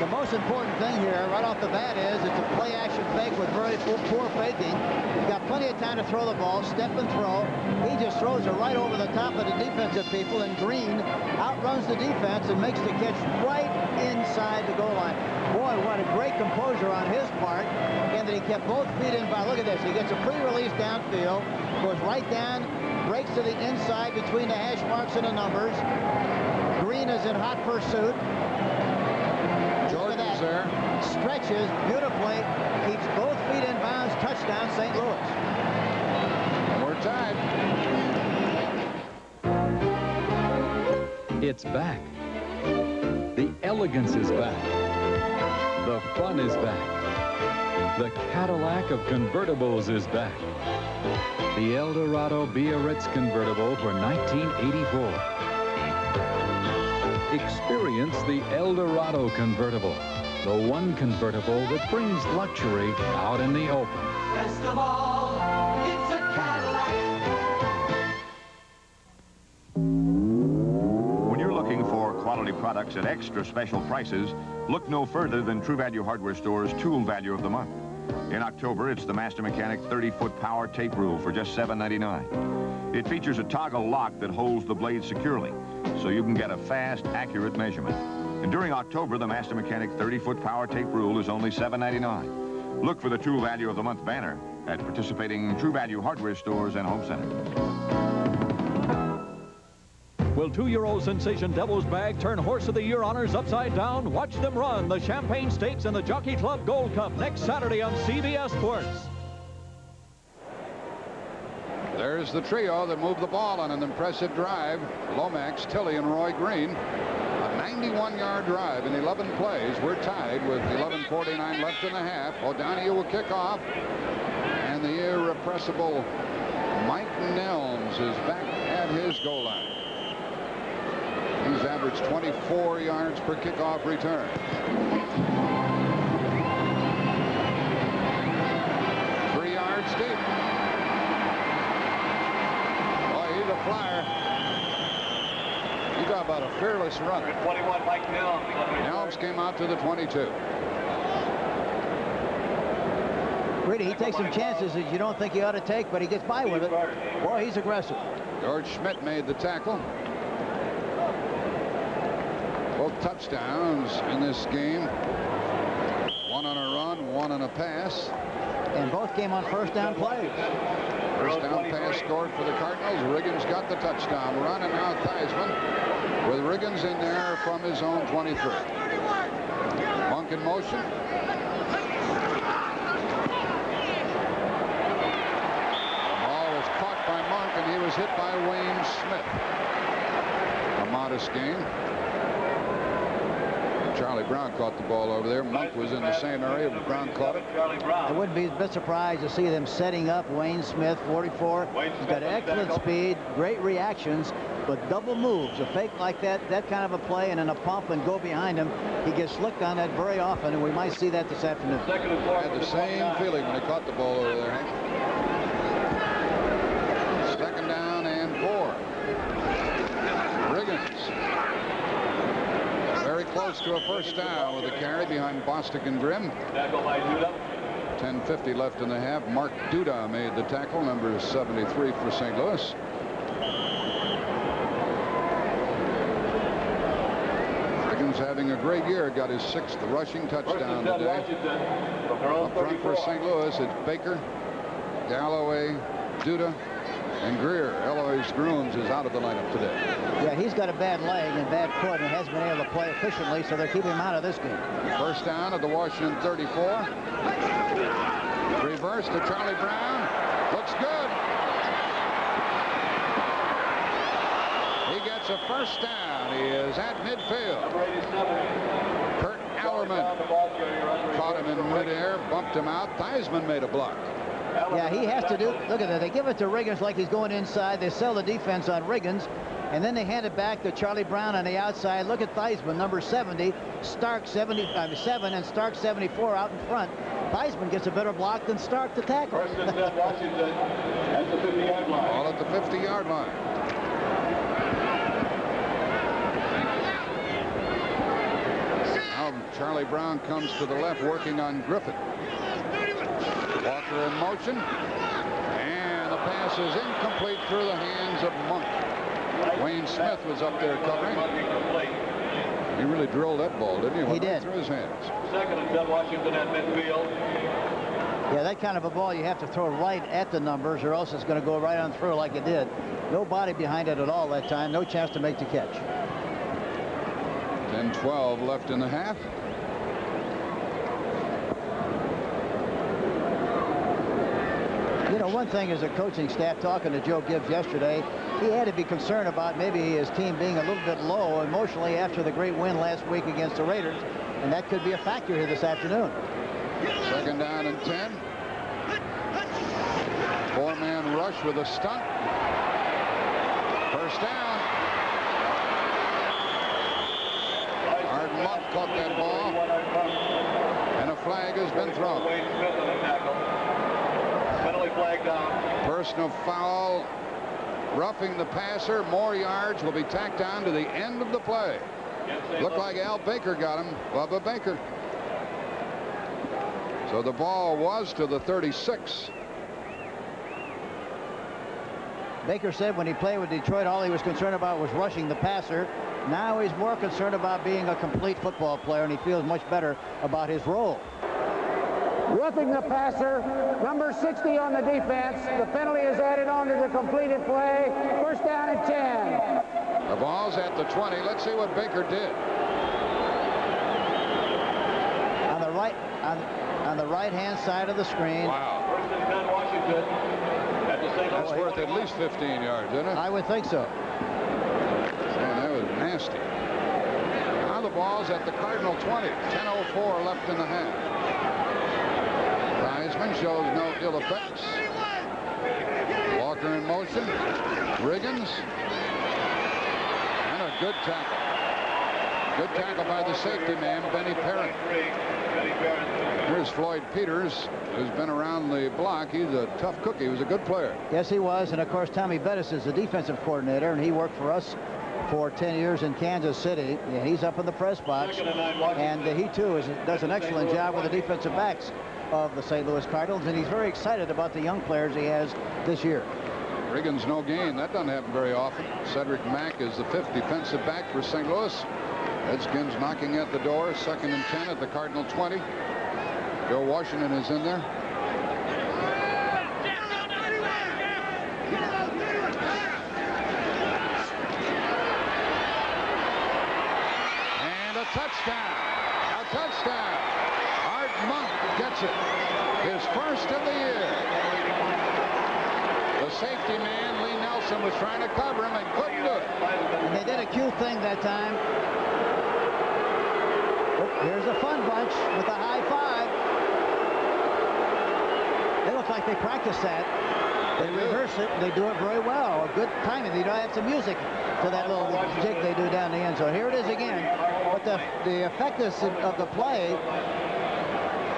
[SPEAKER 2] The most important thing here right off the bat is it's a play-action fake with very poor faking. He's got plenty of time to throw the ball, step and throw. He just throws it right over the top of the defensive people, and Green outruns the defense and makes the catch right inside the goal line. Boy, what a great composure on his part, and that he kept both feet in by. Look at this. He gets a pre-release downfield, goes right down, breaks to the inside between the hash marks and the numbers. Green is in hot pursuit.
[SPEAKER 1] Jordan's there.
[SPEAKER 2] Stretches beautifully, keeps both feet in bounds, touchdown, St. Louis.
[SPEAKER 1] We're tied.
[SPEAKER 21] It's back. The elegance is back. The fun is back. The Cadillac of convertibles is back. The Eldorado Biarritz convertible for 1984. Experience the Eldorado convertible, the one convertible that brings luxury out in the open.
[SPEAKER 8] Best of all, it's a Cadillac.
[SPEAKER 14] When you're looking for quality products at extra special prices, look no further than True Value Hardware Store's Tool Value of the Month. In October, it's the Master Mechanic 30-foot power tape rule for just $7.99. It features a toggle lock that holds the blade securely, so you can get a fast, accurate measurement. And during October, the Master Mechanic 30-foot power tape rule is only $7.99. Look for the Tool Value of the Month banner at participating True Value Hardware Stores and Home Center.
[SPEAKER 20] Will 2-year-old sensation Devil's Bag turn Horse of the Year honors upside down? Watch them run the Champagne Stakes and the Jockey Club Gold Cup next Saturday on CBS Sports.
[SPEAKER 1] There's the trio that moved the ball on an impressive drive. Lomax, Tilley, and Roy Green. A 91-yard drive in 11 plays. We're tied with 11:49 left in the half. O'Donohue will kick off. And the irrepressible Mike Nelms is back at his goal line. He's averaged 24 yards per kickoff return. Deep. Boy, he's a flyer. You talk about a fearless runner.
[SPEAKER 6] 21, Mike Nelms.
[SPEAKER 1] Nelms came out to the 22.
[SPEAKER 2] Really, he takes some chances that you don't think he ought to take, but he gets by with it. Boy, he's aggressive.
[SPEAKER 1] George Schmidt made the tackle. Both touchdowns in this game. One on a run, one on a pass.
[SPEAKER 2] And both came on first down plays.
[SPEAKER 1] First down pass scored for the Cardinals. Riggins got the touchdown run, and now Theismann with Riggins in there from his own 23. Monk in motion. The ball was caught by Monk, and he was hit by Wayne Smith. A modest gain. Charlie Brown caught the ball over there. Monk was in the same area, but Brown caught it.
[SPEAKER 2] I wouldn't be a bit surprised to see them setting up Wayne Smith, 44. He's got excellent speed, great reactions, but double moves. A fake like that kind of a play, and then a pump and go behind him. He gets slicked on that very often, and we might see that this afternoon.
[SPEAKER 1] I had the same feeling when he caught the ball over there, Hank. Second down and 4. Riggins. Very close to a first down with a carry behind Bostic and Grimm. 10:50 left in the half. Mark Duda made the tackle, number 73 for St. Louis. Riggins having a great year. Got his 6th rushing touchdown today. Up front for St. Louis, it's Baker, Galloway, Duda, and Greer. Eloise Grooms is out of the lineup today.
[SPEAKER 2] Yeah, he's got a bad leg and bad foot and hasn't been able to play efficiently, so they're keeping him out of this game.
[SPEAKER 1] First down at the Washington 34. Reverse to Charlie Brown. Looks good. He gets a first down. He is at midfield. Kurt in midair, bumped him out. Theismann made a block.
[SPEAKER 2] Yeah, he has to do. Look at that. They give it to Riggins like he's going inside. They sell the defense on Riggins, and then they hand it back to Charlie Brown on the outside. Look at Theismann, number 70, Stark 77, and Stark 74 out in front. Theismann gets a better block than Stark to tackle.
[SPEAKER 6] First and 10, Washington at the 50-yard line.
[SPEAKER 1] Ball at the 50-yard line. Now Charlie Brown comes to the left, working on Griffin. Walker in motion, and the pass is incomplete through the hands of Monk. Wayne Smith was up there covering. He really drilled that ball, didn't he?
[SPEAKER 2] He did.
[SPEAKER 1] Through his hands.
[SPEAKER 6] Second and 10, Washington at midfield.
[SPEAKER 2] Yeah, that kind of a ball you have to throw right at the numbers, or else it's going to go right on through like it did. No body behind it at all that time. No chance to make the catch.
[SPEAKER 1] 10-12 left in the half.
[SPEAKER 2] You know, one thing as a coaching staff, talking to Joe Gibbs yesterday, he had to be concerned about maybe his team being a little bit low emotionally after the great win last week against the Raiders, and that could be a factor here this afternoon.
[SPEAKER 1] Second down and 10. Four-man rush with a stunt. First down. Art Monk caught that ball, and a flag has been thrown.
[SPEAKER 6] Penalty flag down.
[SPEAKER 1] Personal foul, roughing the passer. More yards will be tacked on to the end of the play. Looked like Al Baker got him, Bubba Baker. So the ball was to the 36.
[SPEAKER 2] Baker said when he played with Detroit, all he was concerned about was rushing the passer. Now he's more concerned about being a complete football player, and he feels much better about his role.
[SPEAKER 16] Roughing the passer, number 60 on the defense. The penalty is added on to the completed play. First down and 10.
[SPEAKER 1] The ball's at the 20. Let's see what Baker did.
[SPEAKER 2] On the right-hand side of the screen.
[SPEAKER 1] Wow.
[SPEAKER 6] First and 10, Washington at the St.
[SPEAKER 1] That's worth at least 15 yards, isn't it?
[SPEAKER 2] I would think so.
[SPEAKER 1] Man, that was nasty. Now the ball's at the Cardinal 20. 10:04 left in the half. Theismann shows no ill effects. Walker in motion. Riggins. And a good tackle. Good tackle by the safety man, Benny Perrin. Here's Floyd Peters, who's been around the block. He's a tough cookie. He was a good player.
[SPEAKER 2] Yes, he was. And, of course, Tommy Bettis is the defensive coordinator, and he worked for us for 10 years in Kansas City. Yeah, he's up in the press box. And he, too, does an excellent job with the defensive backs of the St. Louis Cardinals, and he's very excited about the young players he has this year.
[SPEAKER 1] Riggins no gain. That doesn't happen very often. Cedric Mack is the 5th defensive back for St. Louis. Redskins knocking at the door. Second and 10 at the Cardinal 20. Joe Washington is in there. And a touchdown. A touchdown. Art Monk gets it. His first of the year. The safety man, Lee Nelson, was trying to cover him and couldn't do it.
[SPEAKER 2] And they did a cute thing that time. Here's a fun bunch with a high five. They look like they practice that. They rehearse it. They do it very well. Good timing. They don't have some music to that little jig they do down the end zone. Here it is again. But the effectiveness of the play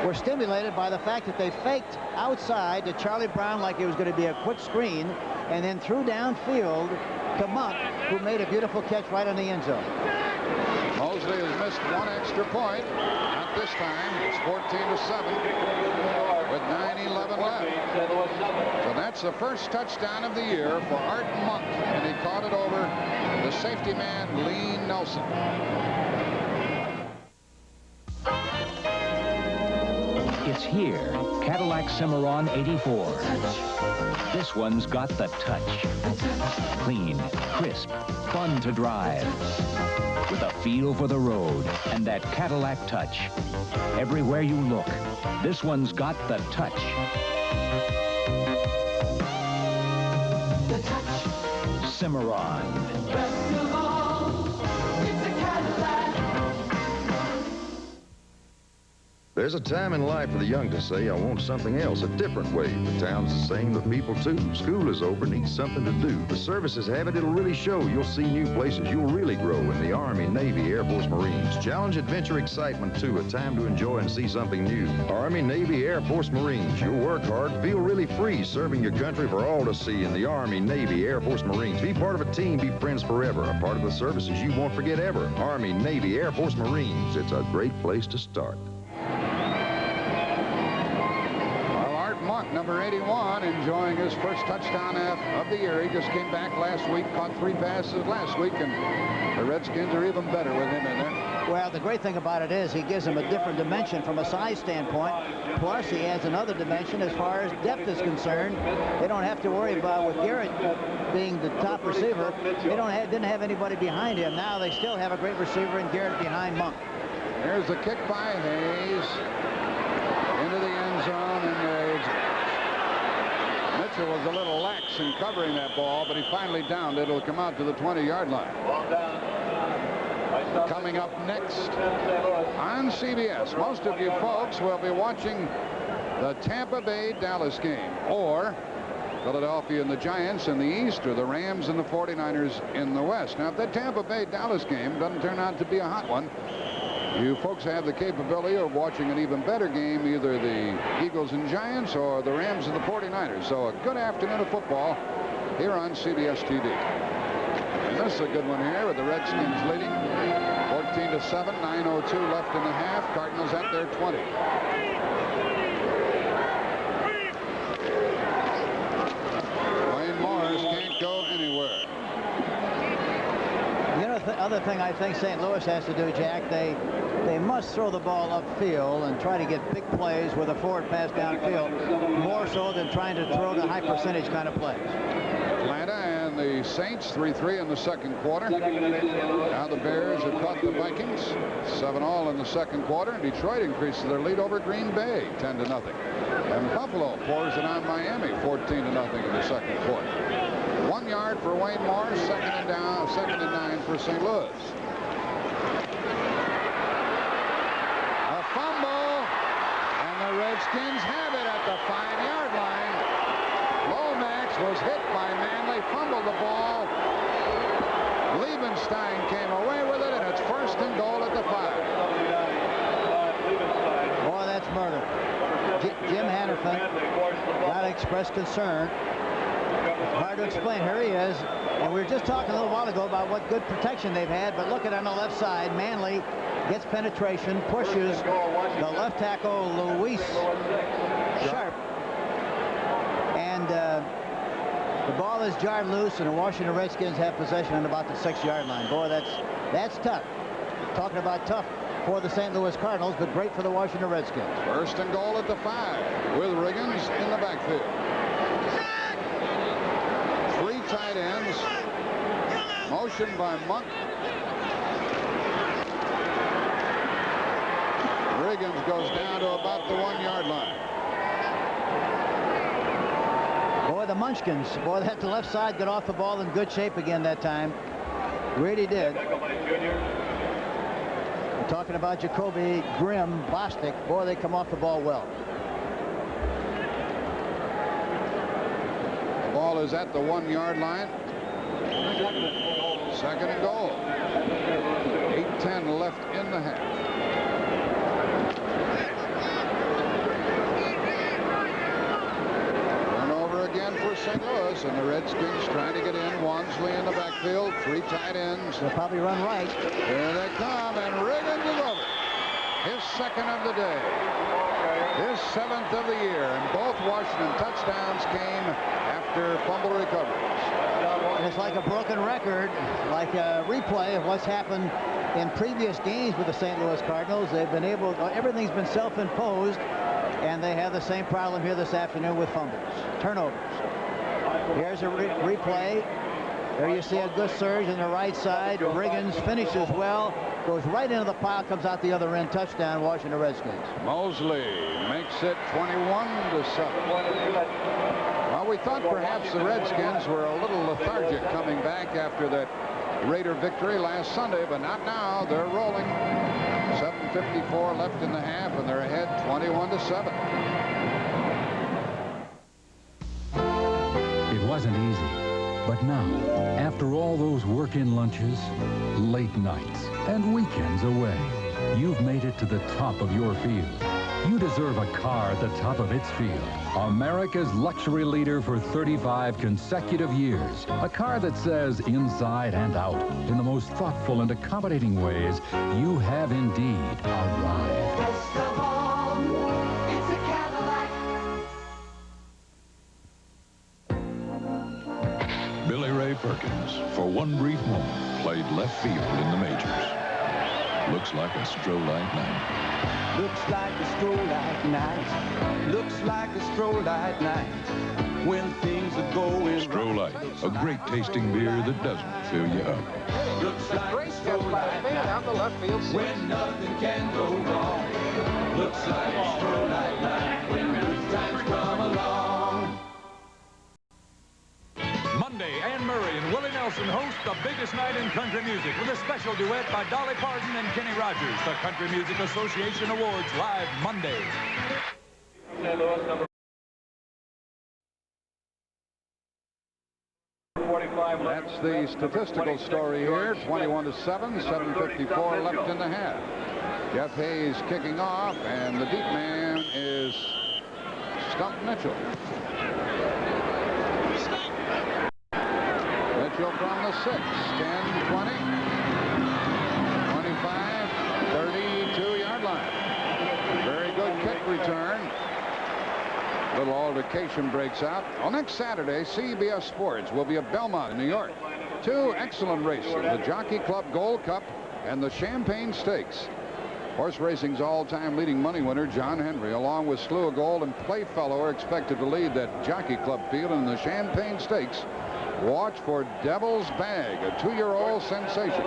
[SPEAKER 2] were stimulated by the fact that they faked outside to Charlie Brown like it was going to be a quick screen, and then threw downfield to Monk, who made a beautiful catch right on the end zone.
[SPEAKER 1] Mosley has missed one extra point. Not this time. It's 14-7 with 9:11 left. So that's the first touchdown of the year for Art Monk, and he caught it over the safety man, Lee Nelson.
[SPEAKER 22] It's here, Cadillac Cimarron 84. This one's got the touch. Clean, crisp, fun to drive. With a feel for the road and that Cadillac touch. Everywhere you look, this one's got the touch.
[SPEAKER 8] The touch.
[SPEAKER 22] Cimarron.
[SPEAKER 8] Best of all, it's a Cadillac.
[SPEAKER 4] There's a time in life for the young to say, I want something else, a different way. The town's the same with people, too. School is over, needs something to do. The services have it, it'll really show. You'll see new places, you'll really grow in the Army, Navy, Air Force, Marines. Challenge, adventure, excitement, too. A time to enjoy and see something new. Army, Navy, Air Force, Marines. You'll work hard, feel really free, serving your country for all to see in the Army, Navy, Air Force, Marines. Be part of a team, be friends forever. A part of the services you won't forget ever. Army, Navy, Air Force, Marines. It's a great place to start.
[SPEAKER 1] Number 81, enjoying his first touchdown of the year. He just came back last week, caught 3 passes last week, and the Redskins are even better with him in there.
[SPEAKER 2] Well, the great thing about it is he gives them a different dimension from a size standpoint. Plus, he adds another dimension as far as depth is concerned. They don't have to worry about, with Garrett being the top receiver, they didn't have anybody behind him. Now they still have a great receiver in Garrett behind Monk.
[SPEAKER 1] There's the kick by Hayes into the end zone, and Mitchell was a little lax in covering that ball, but he finally downed it. It'll come out to the 20-yard line. Coming up next on CBS, most of you folks will be watching the Tampa Bay-Dallas game, or Philadelphia and the Giants in the East, or the Rams and the 49ers in the West. Now, if that Tampa Bay-Dallas game doesn't turn out to be a hot one, you folks have the capability of watching an even better game, either the Eagles and Giants or the Rams and the 49ers. So a good afternoon of football here on CBS TV. And this is a good one here with the Redskins leading 14-7, 9:02 left in the half. Cardinals at their 20. Wayne Morris can't go anywhere.
[SPEAKER 2] The other thing I think St. Louis has to do, Jack, they must throw the ball upfield and try to get big plays with a forward pass downfield, more so than trying to throw the high percentage kind of plays.
[SPEAKER 1] Atlanta and the Saints 3-3 in the second quarter. Now the Bears have caught the Vikings 7-all in the second quarter, and Detroit increases their lead over Green Bay 10-0. And Buffalo pours it on Miami 14-0 in the second quarter. 1 yard for Wayne Morris, second and 9 for St. Louis. A fumble, and the Redskins have it at the 5-yard line. Lomax was hit by Manley, fumbled the ball. Liebenstein came away with it, and it's first and goal at the 5.
[SPEAKER 2] Boy, that's murder. Jim Hannafin got to express concern. It's hard to explain. Here he is. And we were just talking a little while ago about what good protection they've had. But look at on the left side. Manley gets penetration, pushes the left tackle, Luis Sharp. And the ball is jarred loose, and the Washington Redskins have possession on about the 6-yard line. Boy, that's tough. Talking about tough for the St. Louis Cardinals, but great for the Washington Redskins.
[SPEAKER 1] First and goal at the 5 with Riggins in the backfield. 3 tight ends. Motion by Monk. Riggins goes down to about the 1-yard line.
[SPEAKER 2] Boy, the Munchkins. Boy, that the left side got off the ball in good shape again that time. Really did. We're talking about Jacoby, Grimm, Bostic. Boy, they come off the ball well.
[SPEAKER 1] The ball is at the 1-yard line. Second and goal. 8:10 left in the half. Turnover again for St. Louis, and the Redskins trying to get in. Wansley in the backfield. 3 tight ends.
[SPEAKER 2] They'll probably run right.
[SPEAKER 1] Here they come, and Riggins is over. His second of the day. His 7th of the year, and both Washington touchdowns came after fumble recoveries.
[SPEAKER 2] And it's like a broken record, like a replay of what's happened in previous games with the St. Louis Cardinals. They've been able, everything's been self-imposed, and they have the same problem here this afternoon with fumbles, turnovers. Here's a replay. There you see a good surge on the right side. Riggins finishes well, goes right into the pile, comes out the other end. Touchdown, Washington Redskins.
[SPEAKER 1] Mosley makes it 21-7. Well, we thought perhaps the Redskins were a little lethargic coming back after that Raider victory last Sunday, but not now. They're rolling. 7 7:54 left in the half, and they're ahead 21-7.
[SPEAKER 21] It wasn't easy. But now, after all those work-in lunches, late nights, and weekends away, you've made it to the top of your field. You deserve a car at the top of its field. America's luxury leader for 35 consecutive years. A car that says inside and out, in the most thoughtful and accommodating ways, you have indeed arrived.
[SPEAKER 8] Best of all, it's a Cadillac.
[SPEAKER 9] Billy Ray Perkins, for one brief moment, played left field in the majors. Looks like a stroll-light night.
[SPEAKER 12] Looks like a stroll-light night. Looks like a stroll-light night. When things are going
[SPEAKER 9] Stroll-light, a great tasting beer that doesn't fill you up.
[SPEAKER 12] Looks like a stroll-light night.
[SPEAKER 16] Down the left field.
[SPEAKER 12] When nothing can go wrong. Looks like a stroll-light night. When good times come along.
[SPEAKER 23] Monday, Ann Murray and Willie Nelson host the biggest night in country music with a special duet by Dolly Parton and Kenny Rogers. The Country Music Association Awards live Monday.
[SPEAKER 1] That's the statistical story here. 21-7, 7:54 left in the half. Jeff Hayes kicking off, and the deep man is Stump Mitchell. Mitchell from the 6, 10, 20, 25, 32-yard line. Very good kick return. Little altercation breaks out. Well, next Saturday, CBS Sports will be at Belmont in New York. Two excellent races, the Jockey Club Gold Cup and the Champagne Stakes. Horse racing's all-time leading money winner, John Henry, along with Slew of Gold and Playfellow, are expected to lead that Jockey Club field in the Champagne Stakes. Watch for Devil's Bag, a 2-year-old sensation.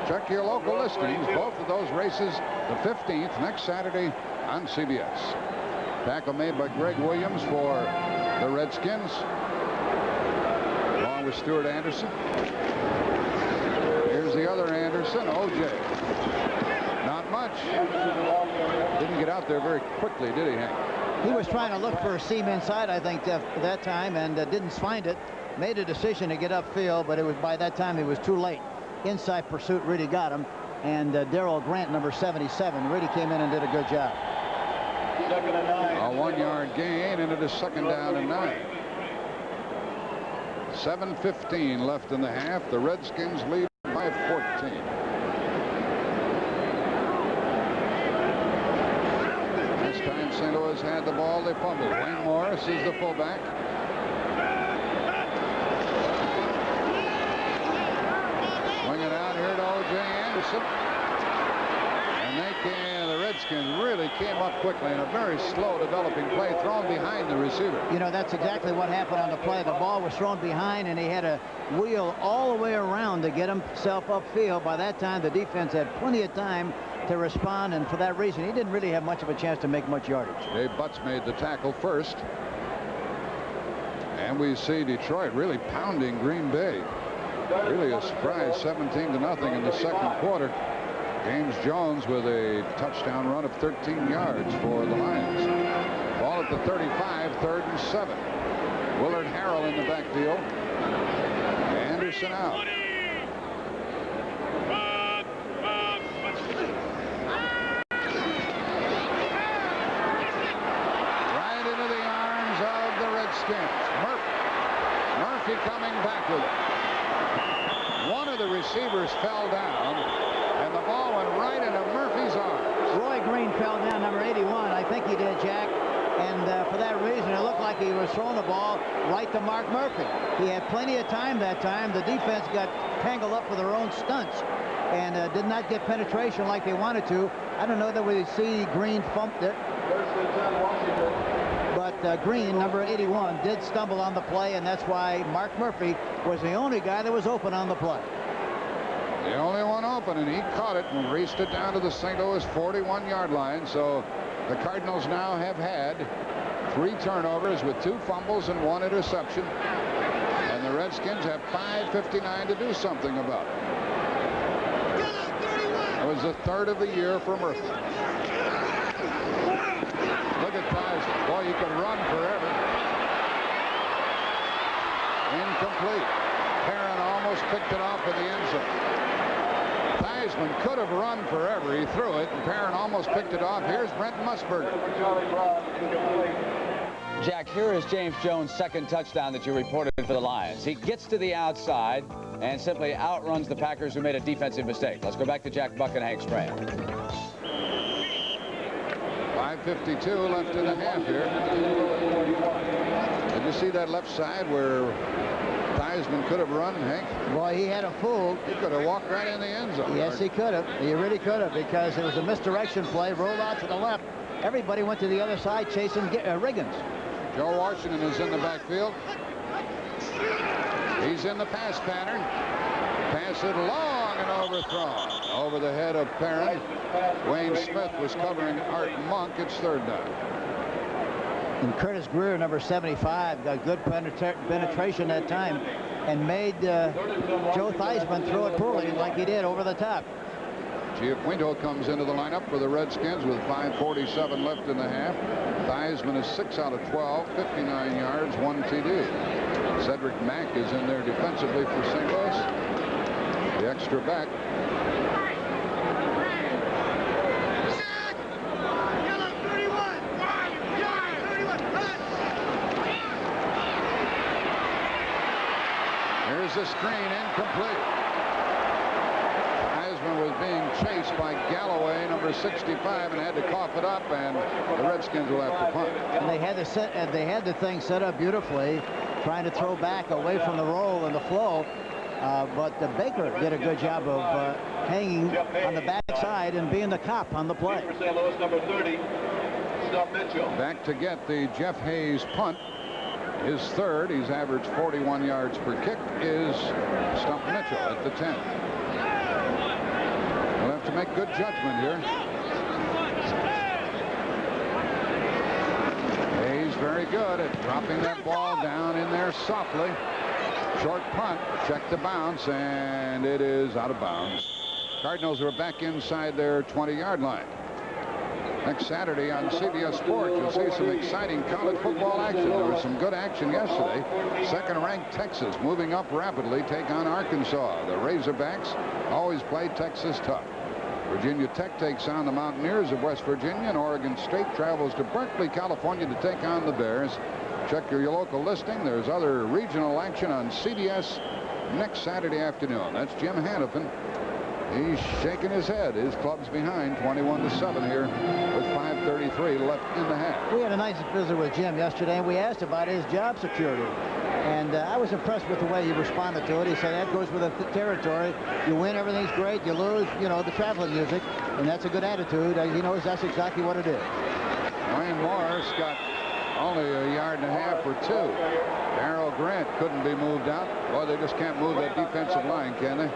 [SPEAKER 1] Check your local listings. Both of those races, the 15th, next Saturday on CBS. Tackle made by Greg Williams for the Redskins, along with Stuart Anderson. Here's the other Anderson, O.J. Not much. Didn't get out there very quickly, did he, Hank?
[SPEAKER 2] He was trying to look for a seam inside, I think, that time, and didn't find it. Made a decision to get upfield, but it was by that time it was too late. Inside pursuit really got him, and Darrell Grant, number 77, really came in and did a good job.
[SPEAKER 6] Second and 9.
[SPEAKER 1] A 1-yard gain, and it is second down and 9. 7:15 left in the half. The Redskins lead by 14. This time St. Louis had the ball. They fumbled. Wayne Morris is the fullback. Swing it out here to O.J. Anderson. And the Redskins really came up quickly in a very slow developing play, thrown behind the receiver.
[SPEAKER 2] You know, that's exactly what happened on the play. The ball was thrown behind, and he had to wheel all the way around to get himself upfield. By that time, the defense had plenty of time to respond, and for that reason, he didn't really have much of a chance to make much yardage.
[SPEAKER 1] Dave Butts made the tackle first. And we see Detroit really pounding Green Bay. Really a surprise, 17-0 in the second quarter. James Jones with a touchdown run of 13 yards for the Lions. Ball at the 35, 3rd and 7. Willard Harrell in the backfield. Anderson out. Right into the arms of the Redskins. Murphy coming back with it. One of the receivers fell down, and the ball went right into Murphy's arms.
[SPEAKER 2] Roy Green fell down, number 81. I think he did, Jack. And for that reason, it looked like he was throwing the ball right to Mark Murphy. He had plenty of time that time. The defense got tangled up with their own stunts and did not get penetration like they wanted to. I don't know that we see Green thumped it. But Green, number 81, did stumble on the play, and that's why Mark Murphy was the only guy that was open on the play.
[SPEAKER 1] The only one open, and he caught it and raced it down to the St. Louis 41-yard line. So the Cardinals now have had 3 turnovers with 2 fumbles and 1 interception. And the Redskins have 5:59 to do something about it. It was the third of the year for Murphy. Look at Theismann. Boy, he could run forever. Incomplete. Perrin almost picked it off in the end zone. Theismann could have run forever. He threw it, and Perrin almost picked it off. Here's Brent Musburger.
[SPEAKER 5] Jack, here is James Jones' second touchdown that you reported for the Lions. He gets to the outside and simply outruns the Packers, who made a defensive mistake. Let's go back to Jack Buck and Hank Stram.
[SPEAKER 1] 5:52 left in the half here. Did you see that left side where Theismann could have run, Hank?
[SPEAKER 2] Boy, he had a fool.
[SPEAKER 1] He could have walked right in the end zone.
[SPEAKER 2] Yes, he could have. He really could have, because it was a misdirection play, rolled out to the left. Everybody went to the other side chasing Riggins.
[SPEAKER 1] Joe Washington is in the backfield. He's in the pass pattern. Pass it long and overthrown. Over the head of Perrin. Wayne Smith was covering Art Monk. It's third down.
[SPEAKER 2] And Curtis Greer, number 75, got good penetration that time and made Joe Theismann throw it poorly like he did over the top.
[SPEAKER 1] Giaquinto comes into the lineup for the Redskins with 5:47 left in the half. Theismann is 6 out of 12, 59 yards, 1 TD. Cedric Mack is in there defensively for St. Louis. The extra back. Here's the screen, incomplete. Was being chased by Galloway, number 65, and had to cough it up, and the Redskins will have to punt.
[SPEAKER 2] And they had the thing set up beautifully, trying to throw back away from the roll and the flow, but Baker did a good job of hanging on the backside and being the cop on the play.
[SPEAKER 6] St. Louis, number 30, Stump Mitchell.
[SPEAKER 1] Back to get the Jeff Hayes punt. His third. He's averaged 41 yards per kick. Is Stump Mitchell at the 10. To make good judgment here. Hayes very good at dropping that ball down in there softly. Short punt, check the bounce, and it is out of bounds. Cardinals are back inside their 20-yard line. Next Saturday on CBS Sports, you'll see some exciting college football action. There was some good action yesterday. Second-ranked Texas moving up rapidly, take on Arkansas. The Razorbacks always play Texas tough. Virginia Tech takes on the Mountaineers of West Virginia, and Oregon State travels to Berkeley, California to take on the Bears. Check your local listing. There's other regional action on CBS next Saturday afternoon. That's Jim Hannafin. He's shaking his head. His club's behind 21-7 here with 5:33 left in the half.
[SPEAKER 2] We had a nice visit with Jim yesterday, and we asked about his job security. And I was impressed with the way he responded to it. He said that goes with the territory. You win, everything's great. You lose, you know, the traveling music. And that's a good attitude. He knows that's exactly what it is.
[SPEAKER 1] Wayne Morris got only a yard and a half or two. Darrell Grant couldn't be moved out. Boy, they just can't move that defensive line, can they?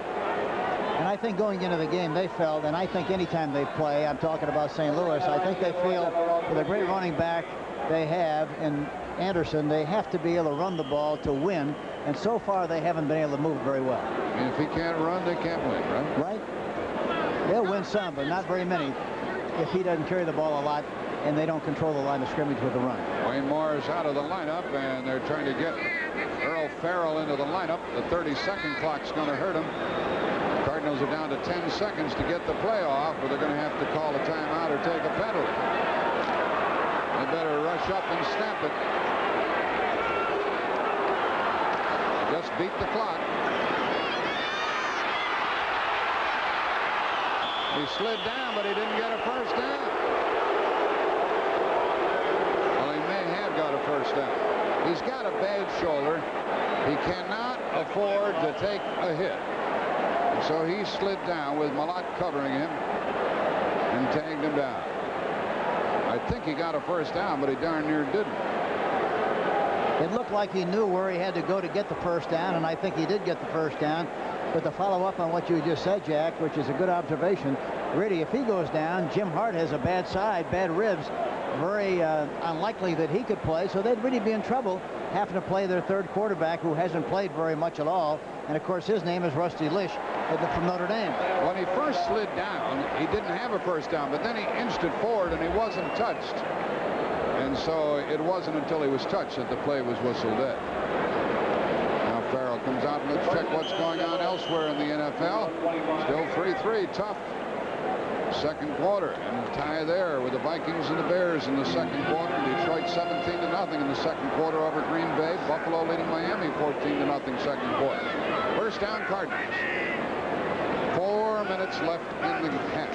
[SPEAKER 2] And I think going into the game, they felt, and I think anytime they play, I'm talking about St. Louis, I think they feel with a great running back they have in Anderson, they have to be able to run the ball to win, and so far they haven't been able to move very well.
[SPEAKER 1] And if he can't run, they can't win, right?
[SPEAKER 2] Right. They'll win some, but not very many if he doesn't carry the ball a lot and they don't control the line of scrimmage with the run.
[SPEAKER 1] Wayne Morris out of the lineup, and they're trying to get Earl Farrell into the lineup. The 30-second clock's going to hurt him. Cardinals are down to 10 seconds to get the play off, but they're going to have to call a timeout or take a penalty. They better rush up and snap it. Just beat the clock. He slid down, but he didn't get a first down. Well, he may have got a first down. He's got a bad shoulder. He cannot afford to take a hit. And so he slid down with Malott covering him and tagged him down. I think he got a first down, but he darn near didn't.
[SPEAKER 2] It looked like he knew where he had to go to get the first down, and I think he did get the first down. But to follow up on what you just said, Jack, which is a good observation, really, if he goes down, Jim Hart has a bad side, bad ribs, very unlikely that he could play, so they'd really be in trouble having to play their third quarterback who hasn't played very much at all. And, of course, his name is Rusty Lish. from Notre Dame.
[SPEAKER 1] When he first slid down, he didn't have a first down, but then he inched it forward and he wasn't touched. And so it wasn't until he was touched that the play was whistled dead. Now Farrell comes out and let's check what's going on elsewhere in the NFL. Still 3-3, tough. Second quarter, and tie there with the Vikings and the Bears in the second quarter. Detroit 17-0 in the second quarter over Green Bay. Buffalo leading Miami 14-0 second quarter. First down, Cardinals. 4 minutes left in the half.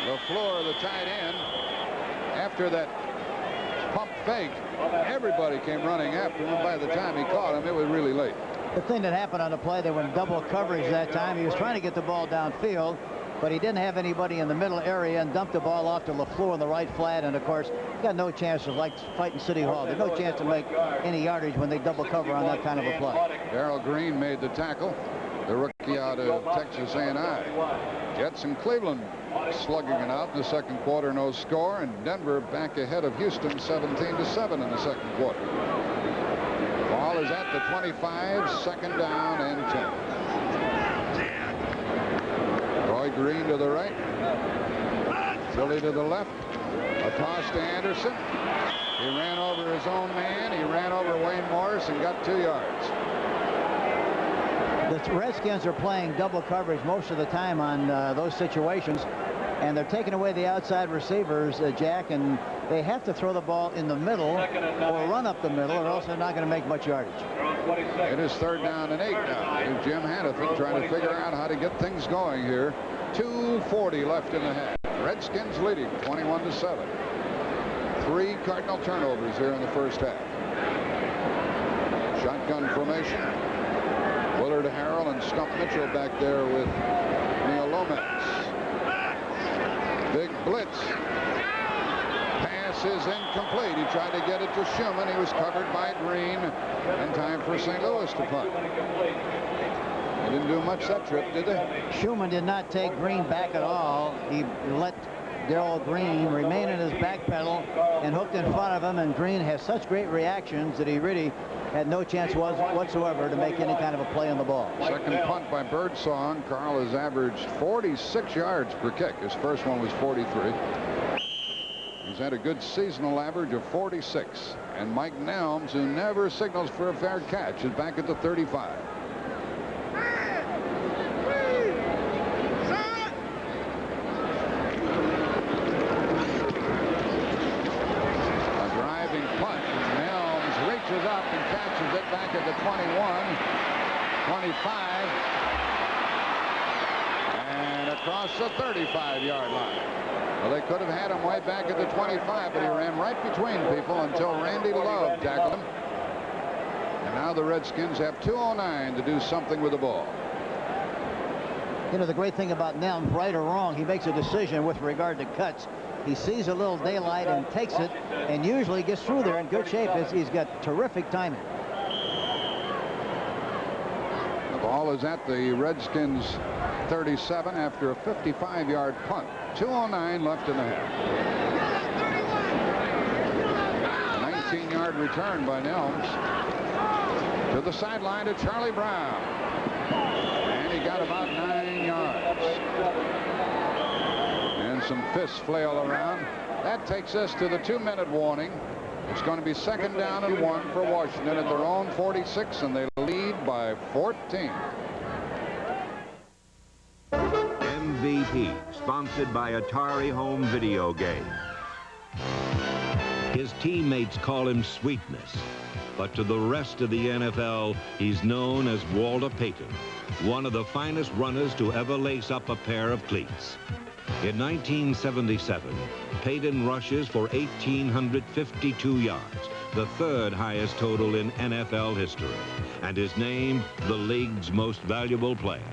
[SPEAKER 1] LaFleur, the tight end, after that pump fake, everybody came running after him. By the time he caught him, it was really late.
[SPEAKER 2] The thing that happened on the play, they were in double coverage that time. He was trying to get the ball downfield, but he didn't have anybody in the middle area and dumped the ball off to LaFleur in the right flat. And, of course, he got no chance of, like fighting City Hall. There's no chance to make any yardage when they double cover on that kind of a play.
[SPEAKER 1] Darrell Green made the tackle, the rookie out of Texas A&I. Jets and Cleveland slugging it out in the second quarter, no score, and Denver back ahead of Houston 17-7 in the second quarter. Ball is at the 25, second down and 10. Roy Green to the right, Philly to the left, a toss to Anderson. He ran over his own man, he ran over Wayne Morris and got 2 yards.
[SPEAKER 2] The Redskins are playing double coverage most of the time on those situations, and they're taking away the outside receivers, Jack, and they have to throw the ball in the middle or run up the middle, or else they're not going to make much yardage.
[SPEAKER 1] It is third down and 8 now. Here's Jim Hannafin trying to figure out how to get things going here. 2:40 left in the half. Redskins leading 21-7. 3 Cardinal turnovers here in the first half. Shotgun formation. Willard Harrell and Stump Mitchell back there with Neil Lomax. Big blitz. Pass is incomplete. He tried to get it to Schumann. He was covered by Green. And time for St. Louis to punt. They didn't do much that trip, did they?
[SPEAKER 2] Schumann did not take Green back at all. He let Darrell Green remain in his back pedal and hooked in front of him, and Green has such great reactions that he really had no chance whatsoever to make any kind of a play on the ball.
[SPEAKER 1] Second punt by Birdsong. Carl has averaged 46 yards per kick. His first one was 43. He's had a good seasonal average of 46. And Mike Nelms, who never signals for a fair catch, is back at the 35. Up and catches it back at the 21, 25, and across the 35-yard line. Well, they could have had him way back at the 25, but he ran right between people until Randy Love tackled him. And now the Redskins have 2:09 to do something with the ball.
[SPEAKER 2] You know, the great thing about Nelms, right or wrong, he makes a decision with regard to cuts. He sees a little daylight and takes it, and usually gets through there in good shape. He's got terrific timing.
[SPEAKER 1] The ball is at the Redskins 37 after a 55-yard punt. 2:09 left in the half. 19-yard return by Nelms. To the sideline to Charlie Brown. And he got about 9 yards. Some fists flail around. That takes us to the 2-minute warning. It's going to be second down and 1 for Washington at their own 46, and they lead by 14.
[SPEAKER 11] MVP, sponsored by Atari Home Video Game. His teammates call him Sweetness, but to the rest of the NFL, he's known as Walter Payton, one of the finest runners to ever lace up a pair of cleats. In 1977, Payton rushes for 1,852 yards, the third highest total in NFL history, and is named the league's most valuable player.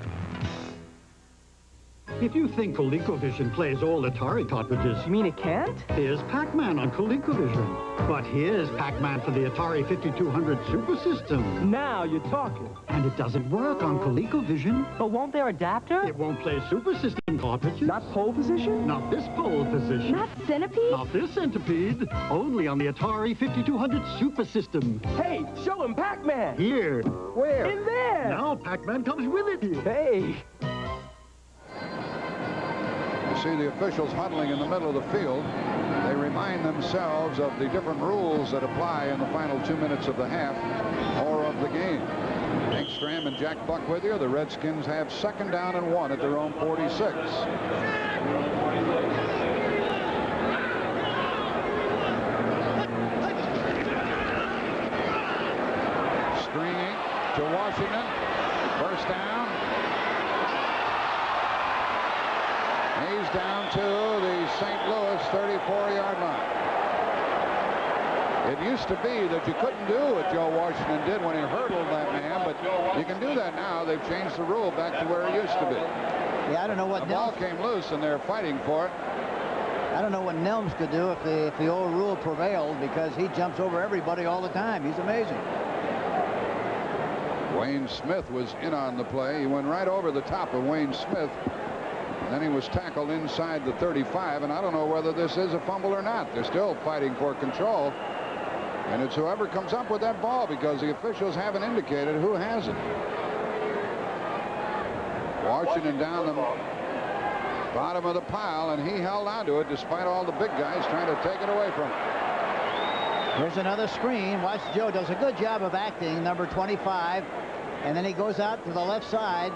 [SPEAKER 7] If you think ColecoVision plays all Atari cartridges... You mean it can't? Here's Pac-Man on ColecoVision. But here's Pac-Man for the Atari 5200 Super System. Now you're talking. And it doesn't work on ColecoVision. But won't their adapter? It won't play Super System cartridges. Not pole position? Not this pole position. Not centipede? Not this centipede. Only on the Atari 5200 Super System. Hey, show him Pac-Man. Here. Where? In there. Now Pac-Man comes with it. Hey.
[SPEAKER 1] You see the officials huddling in the middle of the field. They remind themselves of the different rules that apply in the final 2 minutes of the half or of the game. Hank Stram and Jack Buck with you. The Redskins have 2nd down and 1 at their own 46. Screening to Washington. First down. He's down to the St. Louis 34-yard line. It used to be that you couldn't do what Joe Washington did when he hurdled that man, but you can do that now. They've changed the rule back to where it used to be.
[SPEAKER 2] Yeah, I don't know what
[SPEAKER 1] the ball came loose and they're fighting for it.
[SPEAKER 2] I don't know what Nelms could do if the old rule prevailed, because he jumps over everybody all the time. He's amazing.
[SPEAKER 1] Wayne Smith was in on the play. He went right over the top of Wayne Smith. Then he was tackled inside the 35, and I don't know whether this is a fumble or not. They're still fighting for control, and it's whoever comes up with that ball, because the officials haven't indicated who has it. Washington down the bottom of the pile, and he held on to it despite all the big guys trying to take it away from him.
[SPEAKER 2] Here's another screen. Watch, Joe does a good job of acting, number 25, and then he goes out to the left side.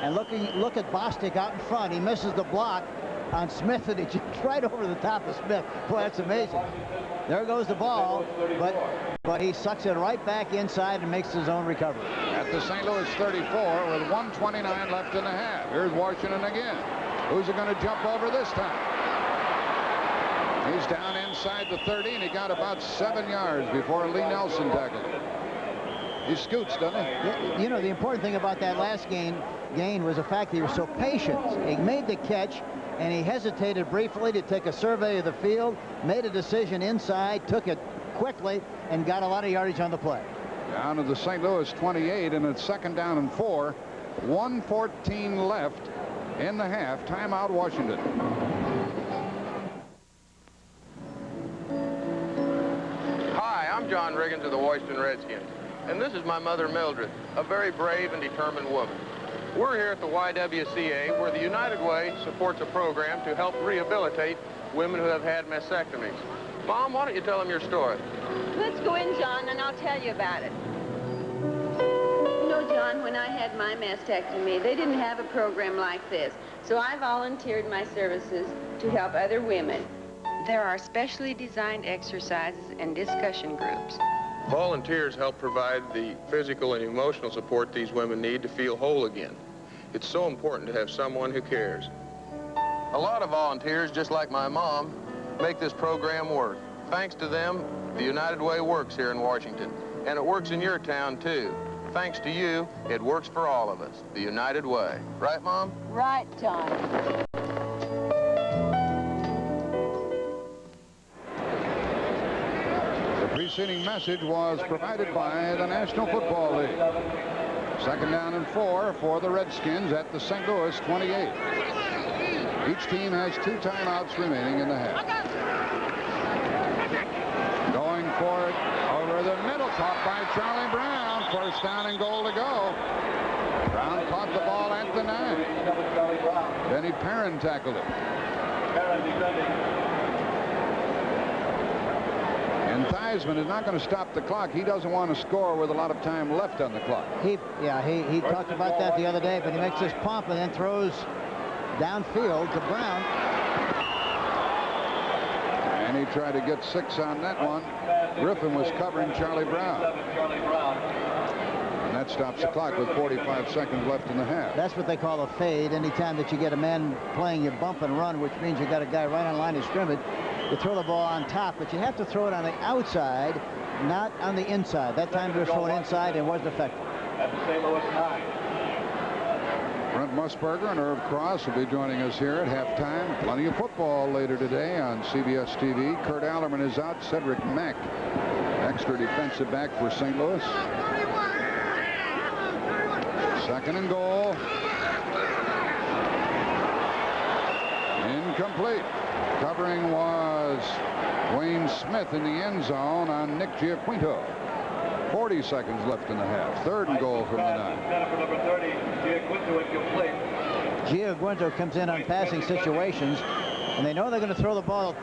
[SPEAKER 2] And look at Bostic out in front. He misses the block on Smith, and he jumps right over the top of Smith. Boy, that's amazing. There goes the ball, but he sucks it right back inside and makes his own recovery.
[SPEAKER 1] At the St. Louis 34 with 1:29 left in the half. Here's Washington again. Who's he going to jump over this time? He's down inside the 30, and he got about 7 yards before Lee Nelson tackled him. He scoots, doesn't he?
[SPEAKER 2] You know, the important thing about that last gain was the fact that he was so patient. He made the catch, and he hesitated briefly to take a survey of the field, made a decision inside, took it quickly, and got a lot of yardage on the play.
[SPEAKER 1] Down to the St. Louis 28, and it's 2nd down and 4. 1:14 left in the half. Timeout, Washington.
[SPEAKER 13] Hi, I'm John Riggins of the Washington Redskins. And this is my mother, Mildred, a very brave and determined woman. We're here at the YWCA, where the United Way supports a program to help rehabilitate women who have had mastectomies. Mom, why don't you tell them your story?
[SPEAKER 15] Let's go in, John, and I'll tell you about it. You know, John, when I had my mastectomy, they didn't have a program like this. So I volunteered my services to help other women. There are specially designed exercises and discussion groups.
[SPEAKER 13] Volunteers help provide the physical and emotional support these women need to feel whole again. It's so important to have someone who cares. A lot of volunteers, just like my mom, make this program work. Thanks to them, the United Way works here in Washington. And it works in your town, too. Thanks to you, it works for all of us, the United Way. Right, Mom?
[SPEAKER 15] Right, John.
[SPEAKER 1] Preceding message was provided by the National Football League. 2nd down and 4 for the Redskins at the St. Louis 28. Each team has 2 timeouts remaining in the half. Going for it over the middle, caught by Charlie Brown. 1st down and goal to go. Brown caught the ball at the 9. Benny Perrin tackled it. And Theismann is not going to stop the clock. He doesn't want to score with a lot of time left on the clock.
[SPEAKER 2] He talked about that the other day, but he makes this pump and then throws downfield to Brown.
[SPEAKER 1] And he tried to get 6 on that one. Griffin was covering Charlie Brown. And that stops the clock with 45 seconds left in the half.
[SPEAKER 2] That's what they call a fade. Anytime that you get a man playing you bump and run, which means you got a guy right on line of scrimmage, you throw the ball on top, but you have to throw it on the outside, not on the inside. That time they were throwing inside and wasn't effective.
[SPEAKER 13] At the St. Louis 9.
[SPEAKER 1] Brent Musburger and Irv Cross will be joining us here at halftime. Plenty of football later today on CBS TV. Kurt Allerman is out. Cedric Mack, extra defensive back for St. Louis. Second and goal. Incomplete. Covering was Wayne Smith in the end zone on Nick Giaquinto. 40 seconds left in the half. Third and goal from the 9.
[SPEAKER 2] Giaquinto comes in on passing situations, and they know they're going to throw the ball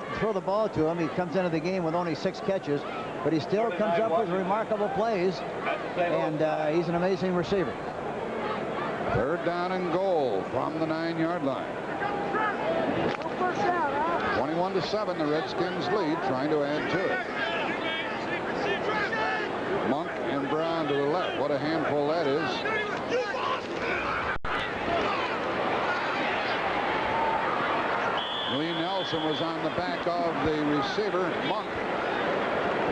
[SPEAKER 2] to him. He comes into the game with only 6 catches, but he still comes up with remarkable plays, and he's an amazing receiver.
[SPEAKER 1] Third down and goal from the 9-yard line. 21-7, the Redskins lead, trying to add to it. Monk and Brown to the left. What a handful that is. Lee Nelson was on the back of the receiver, Monk.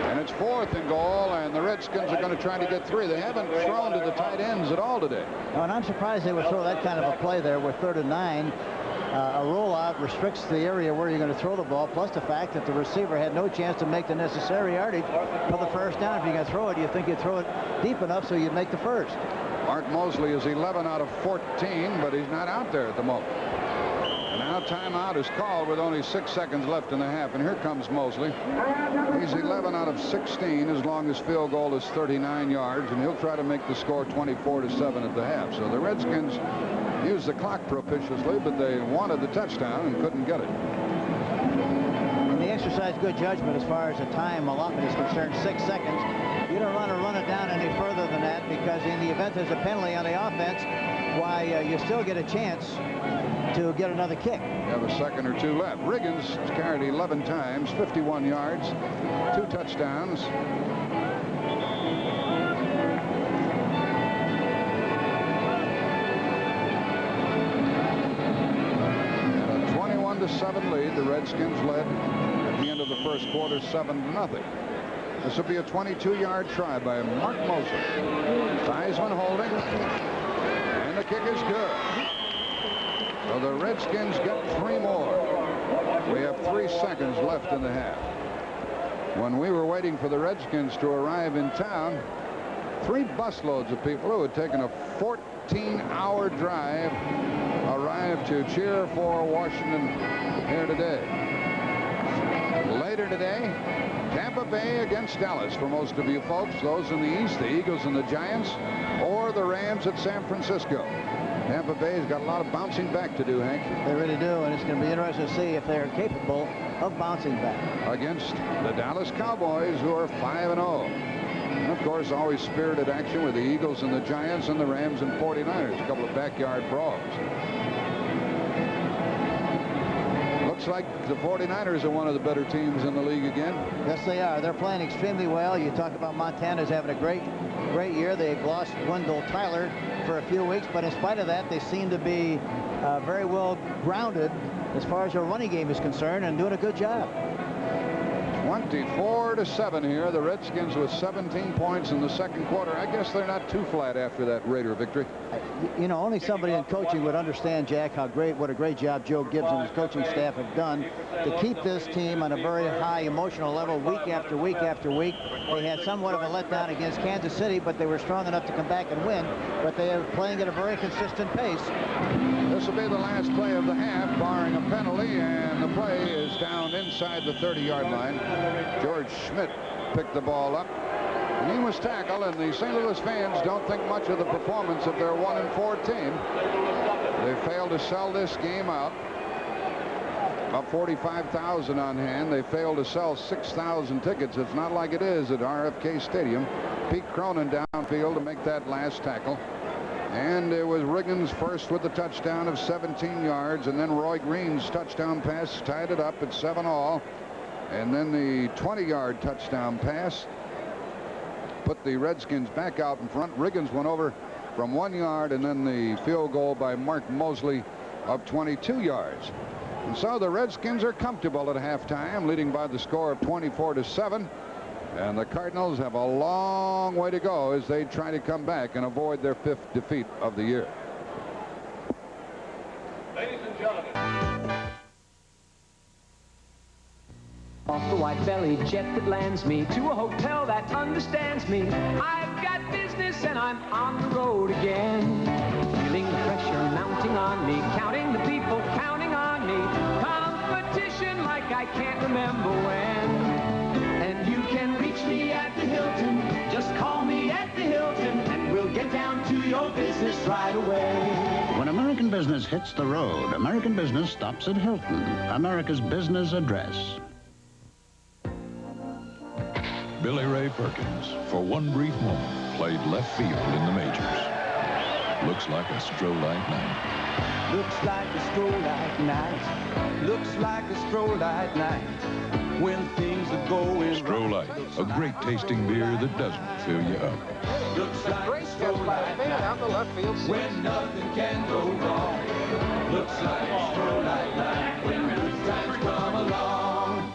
[SPEAKER 1] And it's 4th and goal, and the Redskins are going to try to get 3. They haven't thrown to the tight ends at all today.
[SPEAKER 2] Oh, and I'm surprised they would throw that kind of a play there with 3rd and 9. A rollout restricts the area where you're going to throw the ball, plus the fact that the receiver had no chance to make the necessary yardage for the first down. If you're going to throw it, you think you'd throw it deep enough so you'd make the first.
[SPEAKER 1] Mark Mosley is 11 out of 14, but he's not out there at the moment. And now timeout is called with only 6 seconds left in the half. And here comes Mosley. He's 11 out of 16 as long as field goal is 39 yards, and he'll try to make the score 24-7 at the half. So the Redskins used the clock propitiously, but they wanted the touchdown and couldn't get it.
[SPEAKER 2] And they exercised good judgment as far as the time allotment is concerned. 6 seconds. You don't want to run it down any further than that, because in the event there's a penalty on the offense, why, you still get a chance to get another kick.
[SPEAKER 1] You have a second or 2 left. Riggins carried 11 times, 51 yards, 2 touchdowns. 7 lead. The Redskins led at the end of the first quarter 7-0. This will be a 22-yard try by Mark Mosley. Theismann holding, and the kick is good. So the Redskins get 3 more. We have 3 seconds left in the half. When we were waiting for the Redskins to arrive in town, 3 busloads of people who had taken a 14-hour drive arrived to cheer for Washington here today. Later today, Tampa Bay against Dallas for most of you folks. Those in the East, the Eagles and the Giants, or the Rams at San Francisco. Tampa Bay's got a lot of bouncing back to do, Hank.
[SPEAKER 2] They really do, and it's going to be interesting to see if they're capable of bouncing back.
[SPEAKER 1] Against the Dallas Cowboys, who are 5-0. And, of course, always spirited action with the Eagles and the Giants and the Rams and 49ers. A couple of backyard brawls. Looks like the 49ers are one of the better teams in the league again.
[SPEAKER 2] Yes, they are. They're playing extremely well. You talk about Montana's having a great year. They've lost Wendell Tyler for a few weeks, but in spite of that, they seem to be very well grounded as far as their running game is concerned and doing a good job.
[SPEAKER 1] 24-7 here. The Redskins with 17 points in the second quarter. I guess they're not too flat after that Raider victory.
[SPEAKER 2] You know, only somebody in coaching would understand, Jack, what a great job Joe Gibbs and his coaching staff have done to keep this team on a very high emotional level week after week after week. They had somewhat of a letdown against Kansas City, but they were strong enough to come back and win. But they are playing at a very consistent pace.
[SPEAKER 1] This will be the last play of the half, barring a penalty, and the play is down inside the 30-yard line. George Schmidt picked the ball up, and he was tackled, and the St. Louis fans don't think much of the performance of their 1-4 team. They failed to sell this game out. About 45,000 on hand. They failed to sell 6,000 tickets. It's not like it is at RFK Stadium. Pete Cronin downfield to make that last tackle. And it was Riggins first with the touchdown of 17 yards, and then Roy Green's touchdown pass tied it up at 7-all. And then the 20-yard touchdown pass put the Redskins back out in front. Riggins went over from 1 yard, and then the field goal by Mark Mosley of 22 yards. And so the Redskins are comfortable at halftime, leading by the score of 24-7. And the Cardinals have a long way to go as they try to come back and avoid their 5th defeat of the year.
[SPEAKER 8] Off the white-bellied jet that lands me to a hotel that understands me. I've got business and I'm on the road again. Feeling the pressure mounting on me, counting the people counting on me. Competition like I can't remember when. And you can reach me at the Hilton. Just call me at the Hilton and we'll get down to your business right away.
[SPEAKER 3] When American business hits the road, American business stops at Hilton, America's business address.
[SPEAKER 9] Billy Ray Perkins, for one brief moment, played left field in the majors. Looks like a stroll-light night.
[SPEAKER 12] Looks like a stroll-light night. Looks like a stroll-light night. When things are going
[SPEAKER 9] Stroll-light, a great tasting beer that doesn't fill you up.
[SPEAKER 12] Looks like a stroll-light night. When nothing can go wrong. Looks like a stroll-light night. When good times come along.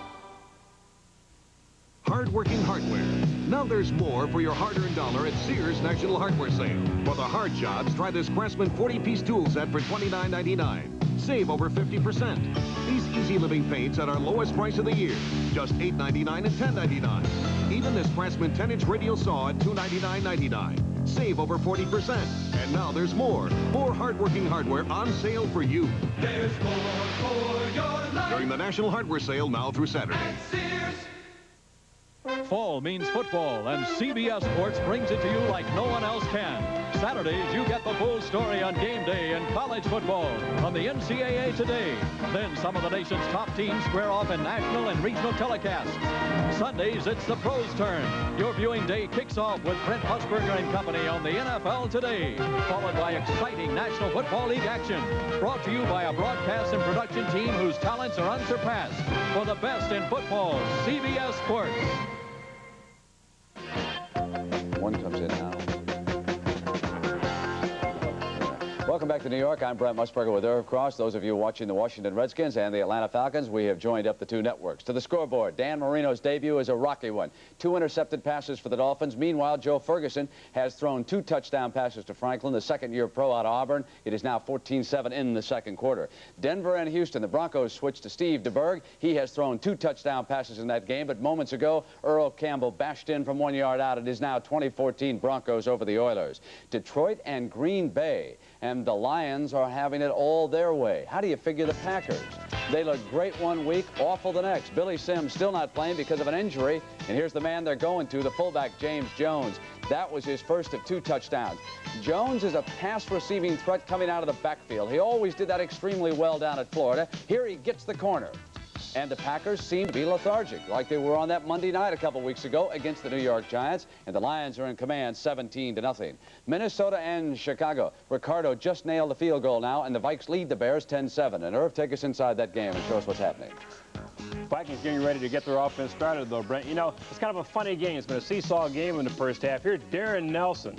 [SPEAKER 10] Hard-working hardware. Now there's more for your hard-earned dollar at Sears National Hardware Sale. For the hard jobs, try this Craftsman 40-piece tool set for $29.99. Save over 50%. These easy living paints at our lowest price of the year, just $8.99 and $10.99. Even this Craftsman 10-inch radial saw at $299.99. Save over 40%. And now there's more hard-working hardware on sale for you.
[SPEAKER 12] There's more for your life.
[SPEAKER 10] During the National Hardware Sale now through Saturday.
[SPEAKER 20] Fall means football, and CBS Sports brings it to you like no one else can. Saturdays, you get the full story on game day in college football on the NCAA Today. Then some of the nation's top teams square off in national and regional telecasts. Sundays, it's the pros' turn. Your viewing day kicks off with Brent Musburger and company on the NFL Today, followed by exciting National Football League action. Brought to you by a broadcast and production team whose talents are unsurpassed. For the best in football, CBS Sports.
[SPEAKER 5] One comes in now. Welcome back to New York. I'm Brent Musburger with Irv Cross. Those of you watching the Washington Redskins and the Atlanta Falcons, we have joined up the two networks. To the scoreboard, Dan Marino's debut is a rocky one. 2 intercepted passes for the Dolphins. Meanwhile, Joe Ferguson has thrown 2 touchdown passes to Franklin, the second-year pro out of Auburn. It is now 14-7 in the second quarter. Denver and Houston, the Broncos switch to Steve DeBerg. He has thrown 2 touchdown passes in that game, but moments ago, Earl Campbell bashed in from 1 yard out. It is now 2014 Broncos over the Oilers. Detroit and Green Bay, and the Lions are having it all their way. How do you figure the Packers? They look great one week, awful the next. Billy Sims still not playing because of an injury. And here's the man they're going to, the fullback, James Jones. That was his first of 2 touchdowns. Jones is a pass-receiving threat coming out of the backfield. He always did that extremely well down at Florida. Here he gets the corner. And the Packers seem to be lethargic, like they were on that Monday night a couple weeks ago against the New York Giants. And the Lions are in command 17-0. Minnesota and Chicago. Ricardo just nailed the field goal now, and the Vikes lead the Bears 10-7. And Irv, take us inside that game and show us what's happening.
[SPEAKER 17] Vikings getting ready to get their offense started, though, Brent. You know, it's kind of a funny game. It's been a seesaw game in the first half. Here's Darren Nelson,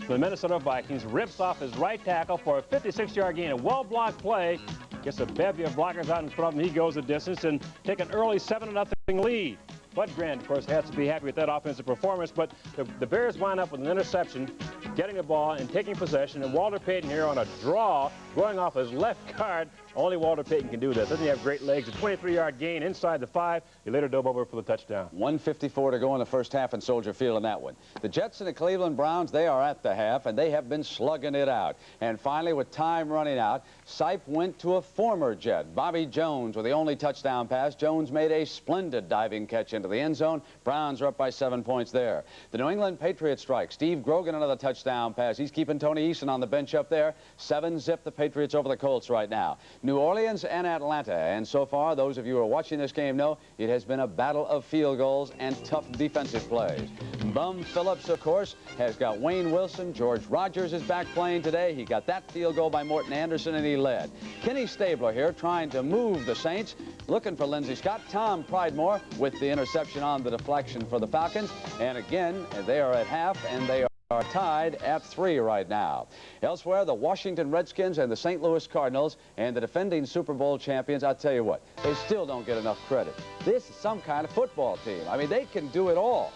[SPEAKER 17] the Minnesota Vikings, rips off his right tackle for a 56-yard gain. A well-blocked play. Gets a bevy of blockers out in front of him. He goes the distance and take an early 7-0 lead. Bud Grant, of course, has to be happy with that offensive performance, but the Bears wind up with an interception, getting the ball and taking possession, and Walter Payton here on a draw, going off his left guard. Only Walter Payton can do that. Doesn't he have great legs? A 23-yard gain inside the 5. He later dove over for the touchdown.
[SPEAKER 5] 1:54 to go in the first half in Soldier Field in that one. The Jets and the Cleveland Browns, they are at the half, and they have been slugging it out. And finally, with time running out, Sipe went to a former Jet, Bobby Jones, with the only touchdown pass. Jones made a splendid diving catch into the end zone. Browns are up by 7 points there. The New England Patriots strike. Steve Grogan, another touchdown pass. He's keeping Tony Eason on the bench up there. 7-zip the Patriots over the Colts right now. New Orleans and Atlanta, and so far, those of you who are watching this game know it has been a battle of field goals and tough defensive plays. Bum Phillips, of course, has got Wayne Wilson. George Rogers is back playing today. He got that field goal by Morton Anderson, and he led. Kenny Stabler here trying to move the Saints, looking for Lindsey Scott. Tom Pridemore with the interception on the deflection for the Falcons. And again, they are at half, and they are tied at 3 right now. Elsewhere, the Washington Redskins and the St. Louis Cardinals and the defending Super Bowl champions, I'll tell you what, they still don't get enough credit. This is some kind of football team. I mean, they can do it all.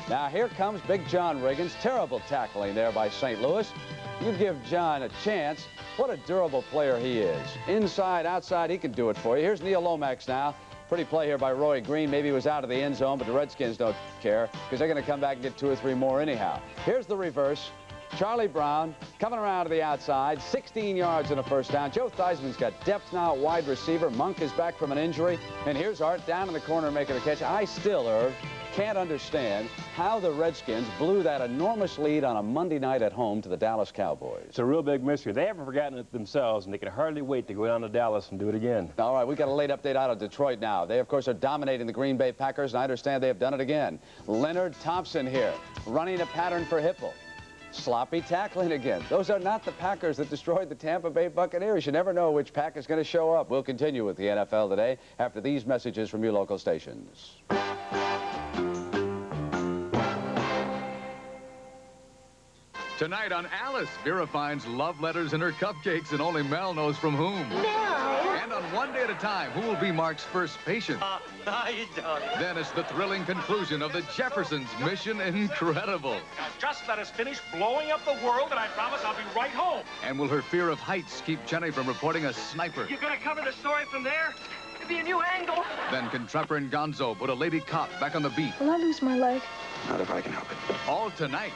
[SPEAKER 5] Now here comes Big John Riggins. Terrible tackling there by St. Louis. You give John a chance. What a durable player he is. Inside, outside, he can do it for you. Here's Neil Lomax now. Pretty play here by Roy Green. Maybe he was out of the end zone, but the Redskins don't care because they're going to come back and get 2 or 3 more anyhow. Here's the reverse. Charlie Brown coming around to the outside, 16 yards and a first down. Joe Theismann's got depth now at wide receiver. Monk is back from an injury. And here's Art down in the corner making the catch. I still, Irv, can't understand how the Redskins blew that enormous lead on a Monday night at home to the Dallas Cowboys.
[SPEAKER 17] It's a real big mystery. They haven't forgotten it themselves, and they can hardly wait to go down to Dallas and do it again.
[SPEAKER 5] All right, we got a late update out of Detroit now. They, of course, are dominating the Green Bay Packers, and I understand they have done it again. Leonard Thompson here, running a pattern for Hipple. Sloppy tackling again. Those are not the Packers that destroyed the Tampa Bay Buccaneers. You never know which pack is going to show up. We'll continue with the NFL today after these messages from your local stations.
[SPEAKER 14] Tonight on Alice, Vera finds love letters in her cupcakes, and only Mel knows from whom.
[SPEAKER 18] No.
[SPEAKER 14] And on One Day at a Time, who will be Mark's first patient?
[SPEAKER 18] No, you don't.
[SPEAKER 14] Then it's the thrilling conclusion of the Jeffersons' Mission Incredible.
[SPEAKER 19] Just let us finish blowing up the world, and I promise I'll be right home.
[SPEAKER 14] And will her fear of heights keep Jenny from reporting a sniper?
[SPEAKER 19] You're going to cover the story from there? It'd be a new angle.
[SPEAKER 14] Then can Trapper and Gonzo put a lady cop back on the beat?
[SPEAKER 18] Will I lose my leg?
[SPEAKER 14] Not if I can help it. All tonight.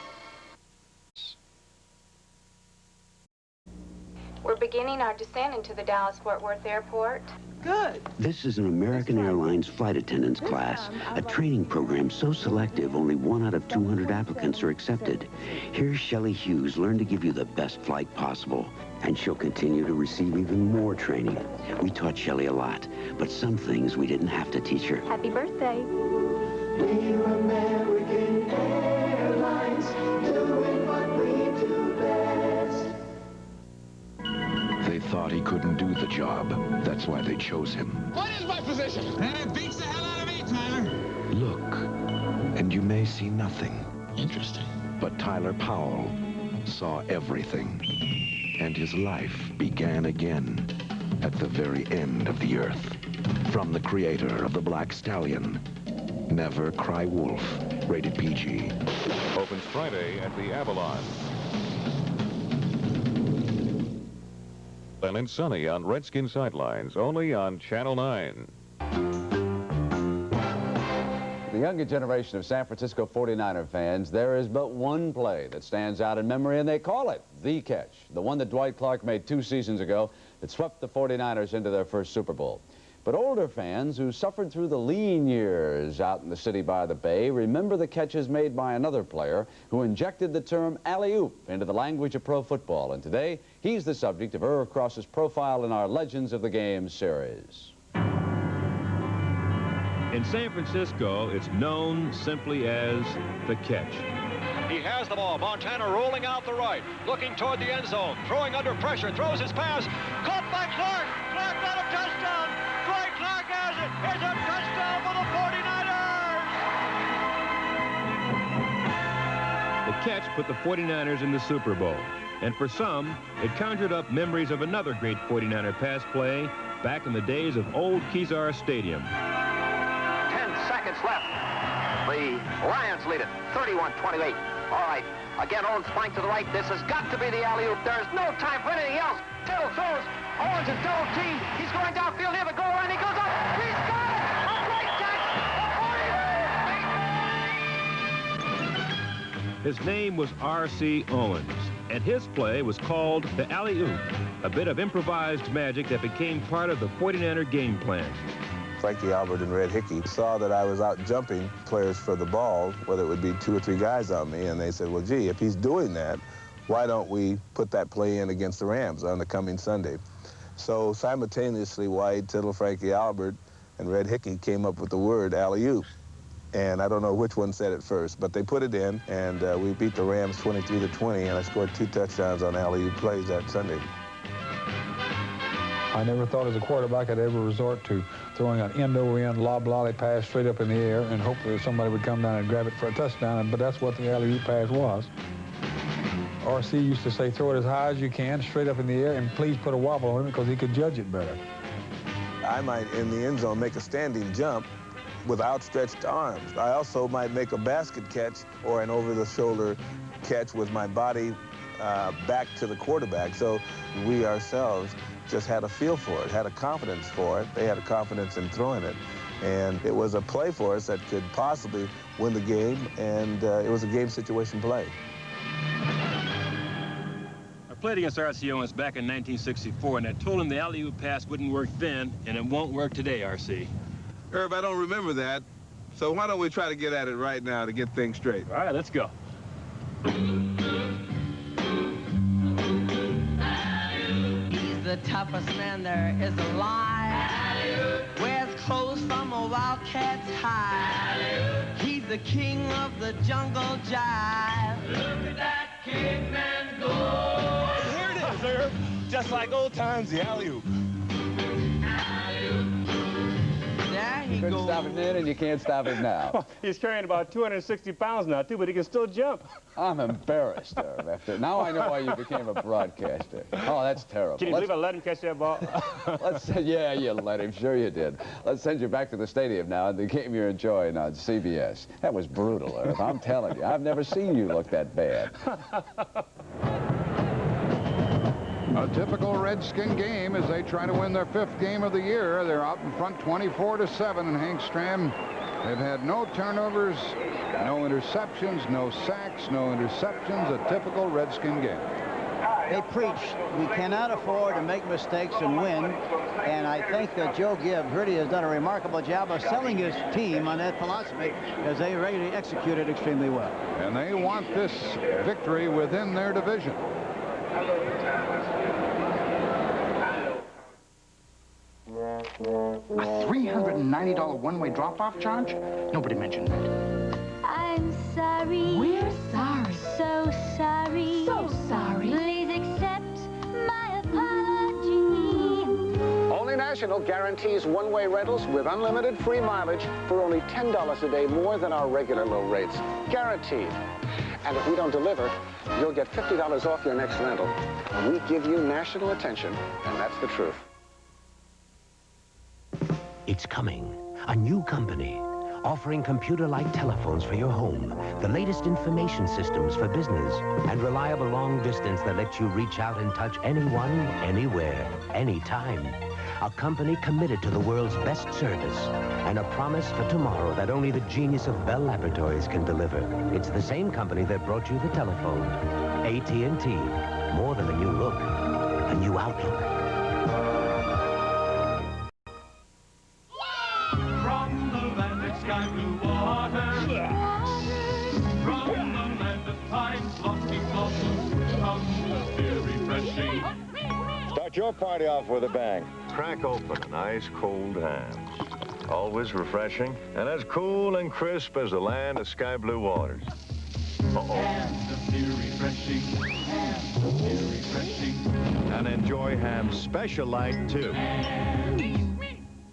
[SPEAKER 24] We're beginning our descent into the Dallas-Fort Worth Airport.
[SPEAKER 18] Good.
[SPEAKER 25] This is an American Airlines flight attendants class, a training program so selective only 1 out of 200 applicants are accepted. Here's Shelley Hughes, learn to give you the best flight possible, and she'll continue to receive even more training. We taught Shelley a lot, but some things we didn't have to teach her.
[SPEAKER 24] Happy birthday.
[SPEAKER 18] We're American Airlines, doing what we do best.
[SPEAKER 26] They thought he couldn't do the job. That's why they chose him.
[SPEAKER 18] What is my position? And it beats the hell out of me, Tyler.
[SPEAKER 26] Look, and you may see nothing.
[SPEAKER 18] Interesting.
[SPEAKER 26] But Tyler Powell saw everything. And his life began again at the very end of the earth. From the creator of the Black Stallion, Never Cry Wolf, rated PG.
[SPEAKER 27] Opens Friday at the Avalon. And sunny on Redskin sidelines, only on Channel 9.
[SPEAKER 5] The younger generation of San Francisco 49er fans, there is but one play that stands out in memory, and they call it the catch. The one that Dwight Clark made 2 seasons ago that swept the 49ers into their first Super Bowl. But older fans who suffered through the lean years out in the city by the bay remember the catches made by another player who injected the term alley-oop into the language of pro football. And today, he's the subject of Irv Cross's profile in our Legends of the Game series.
[SPEAKER 28] In San Francisco, it's known simply as the catch.
[SPEAKER 29] He has the ball. Montana rolling out the right, looking toward the end zone, throwing under pressure, throws his pass. Caught by Clark. Clark got a touchdown. Dwight Clark has it. Here's a touchdown for the 49ers.
[SPEAKER 28] The catch put the 49ers in the Super Bowl. And for some, it conjured up memories of another great 49er pass play back in the days of old Kezar Stadium.
[SPEAKER 30] 10 seconds left. The Lions lead it, 31-28. All right, again, Owens flank to the right. This has got to be the alley-oop. There's no time for anything else. Tittle throws. Owens is double teamed. He's going downfield near the goal line. He goes up. He's got it. A great catch.
[SPEAKER 28] His name was R.C. Owens, and his play was called the alley-oop, a bit of improvised magic that became part of the 49er game plan.
[SPEAKER 31] Frankie Albert and Red Hickey saw that I was out jumping players for the ball, whether it would be 2 or 3 guys on me, and they said, well, gee, if he's doing that, why don't we put that play in against the Rams on the coming Sunday? So simultaneously, White, Tittle, Frankie Albert, and Red Hickey came up with the word alley-oop. And I don't know which one said it first, but they put it in, and we beat the Rams 23-20, and I scored 2 touchdowns on alley-oop plays that Sunday.
[SPEAKER 32] I never thought as a quarterback I'd ever resort to throwing an end-over-end lob-lolly pass straight up in the air and hopefully somebody would come down and grab it for a touchdown, but that's what the alley-oop pass was. R.C. used to say, throw it as high as you can, straight up in the air, and please put a wobble on it because he could judge it better.
[SPEAKER 31] I might, in the end zone, make a standing jump, with outstretched arms. I also might make a basket catch or an over-the-shoulder catch with my body back to the quarterback. So we ourselves just had a feel for it, had a confidence for it. They had a confidence in throwing it. And it was a play for us that could possibly win the game, and it was a game situation play.
[SPEAKER 28] I played against R.C. Owens back in 1964, and I told him the alley-oop pass wouldn't work then, and it won't work today, R.C.
[SPEAKER 31] Herb, I don't remember that. So why don't we try to get at it right now to get things straight?
[SPEAKER 28] All right, let's go.
[SPEAKER 8] He's the toughest man there is alive. Wears clothes from a wildcat's hide. He's the king of the jungle jive. Look at that caveman go.
[SPEAKER 19] Here it is, Herb. Just like old times, the alley-oop.
[SPEAKER 8] There he
[SPEAKER 5] Couldn't
[SPEAKER 8] goes.
[SPEAKER 5] stop it then, and you can't stop it now.
[SPEAKER 17] He's carrying about 260 pounds now, too, but he can still jump.
[SPEAKER 5] I'm embarrassed, Herb. Now I know why you became a broadcaster. Oh, that's terrible.
[SPEAKER 17] Can you believe I let him catch that ball?
[SPEAKER 5] Yeah, you let him. Sure you did. Let's send you back to the stadium now and the game you're enjoying on CBS. That was brutal, Herb. I'm telling you. I've never seen you look that bad.
[SPEAKER 1] A typical Redskin game as they try to win their 5th game of the year. They're out in front 24-7, and Hank Stram, they've had no turnovers, no interceptions, no sacks, no interceptions. A typical Redskin game.
[SPEAKER 2] They preach we cannot afford to make mistakes and win, and I think that Joe Gibbs really has done a remarkable job of selling his team on that philosophy, because they regularly executed extremely well.
[SPEAKER 1] And they want this victory within their division.
[SPEAKER 4] A $390 one-way drop-off charge? Nobody mentioned that.
[SPEAKER 6] I'm sorry.
[SPEAKER 7] We're sorry.
[SPEAKER 6] So sorry.
[SPEAKER 7] So sorry.
[SPEAKER 6] Please accept my apology.
[SPEAKER 30] Only National guarantees one-way rentals with unlimited free mileage for only $10 a day more than our regular low rates. Guaranteed. And if we don't deliver, you'll get $50 off your next rental. We give you national attention, and that's the truth.
[SPEAKER 25] It's coming. A new company offering computer-like telephones for your home, the latest information systems for business, and reliable long distance that lets you reach out and touch anyone, anywhere, anytime. A company committed to the world's best service, and a promise for tomorrow that only the genius of Bell Laboratories can deliver. It's the same company that brought you the telephone. AT&T. More than a new look, a new outlook.
[SPEAKER 8] From the land of sky blue water, from the land of time's lofty blossoms, comes the beer refreshing.
[SPEAKER 11] Start your party off with a bang. Crack open an ice cold ham. Always refreshing and as cool and crisp as the land of sky blue waters.
[SPEAKER 8] And the beer refreshing, and the beer refreshing.
[SPEAKER 11] And enjoy ham's special light too.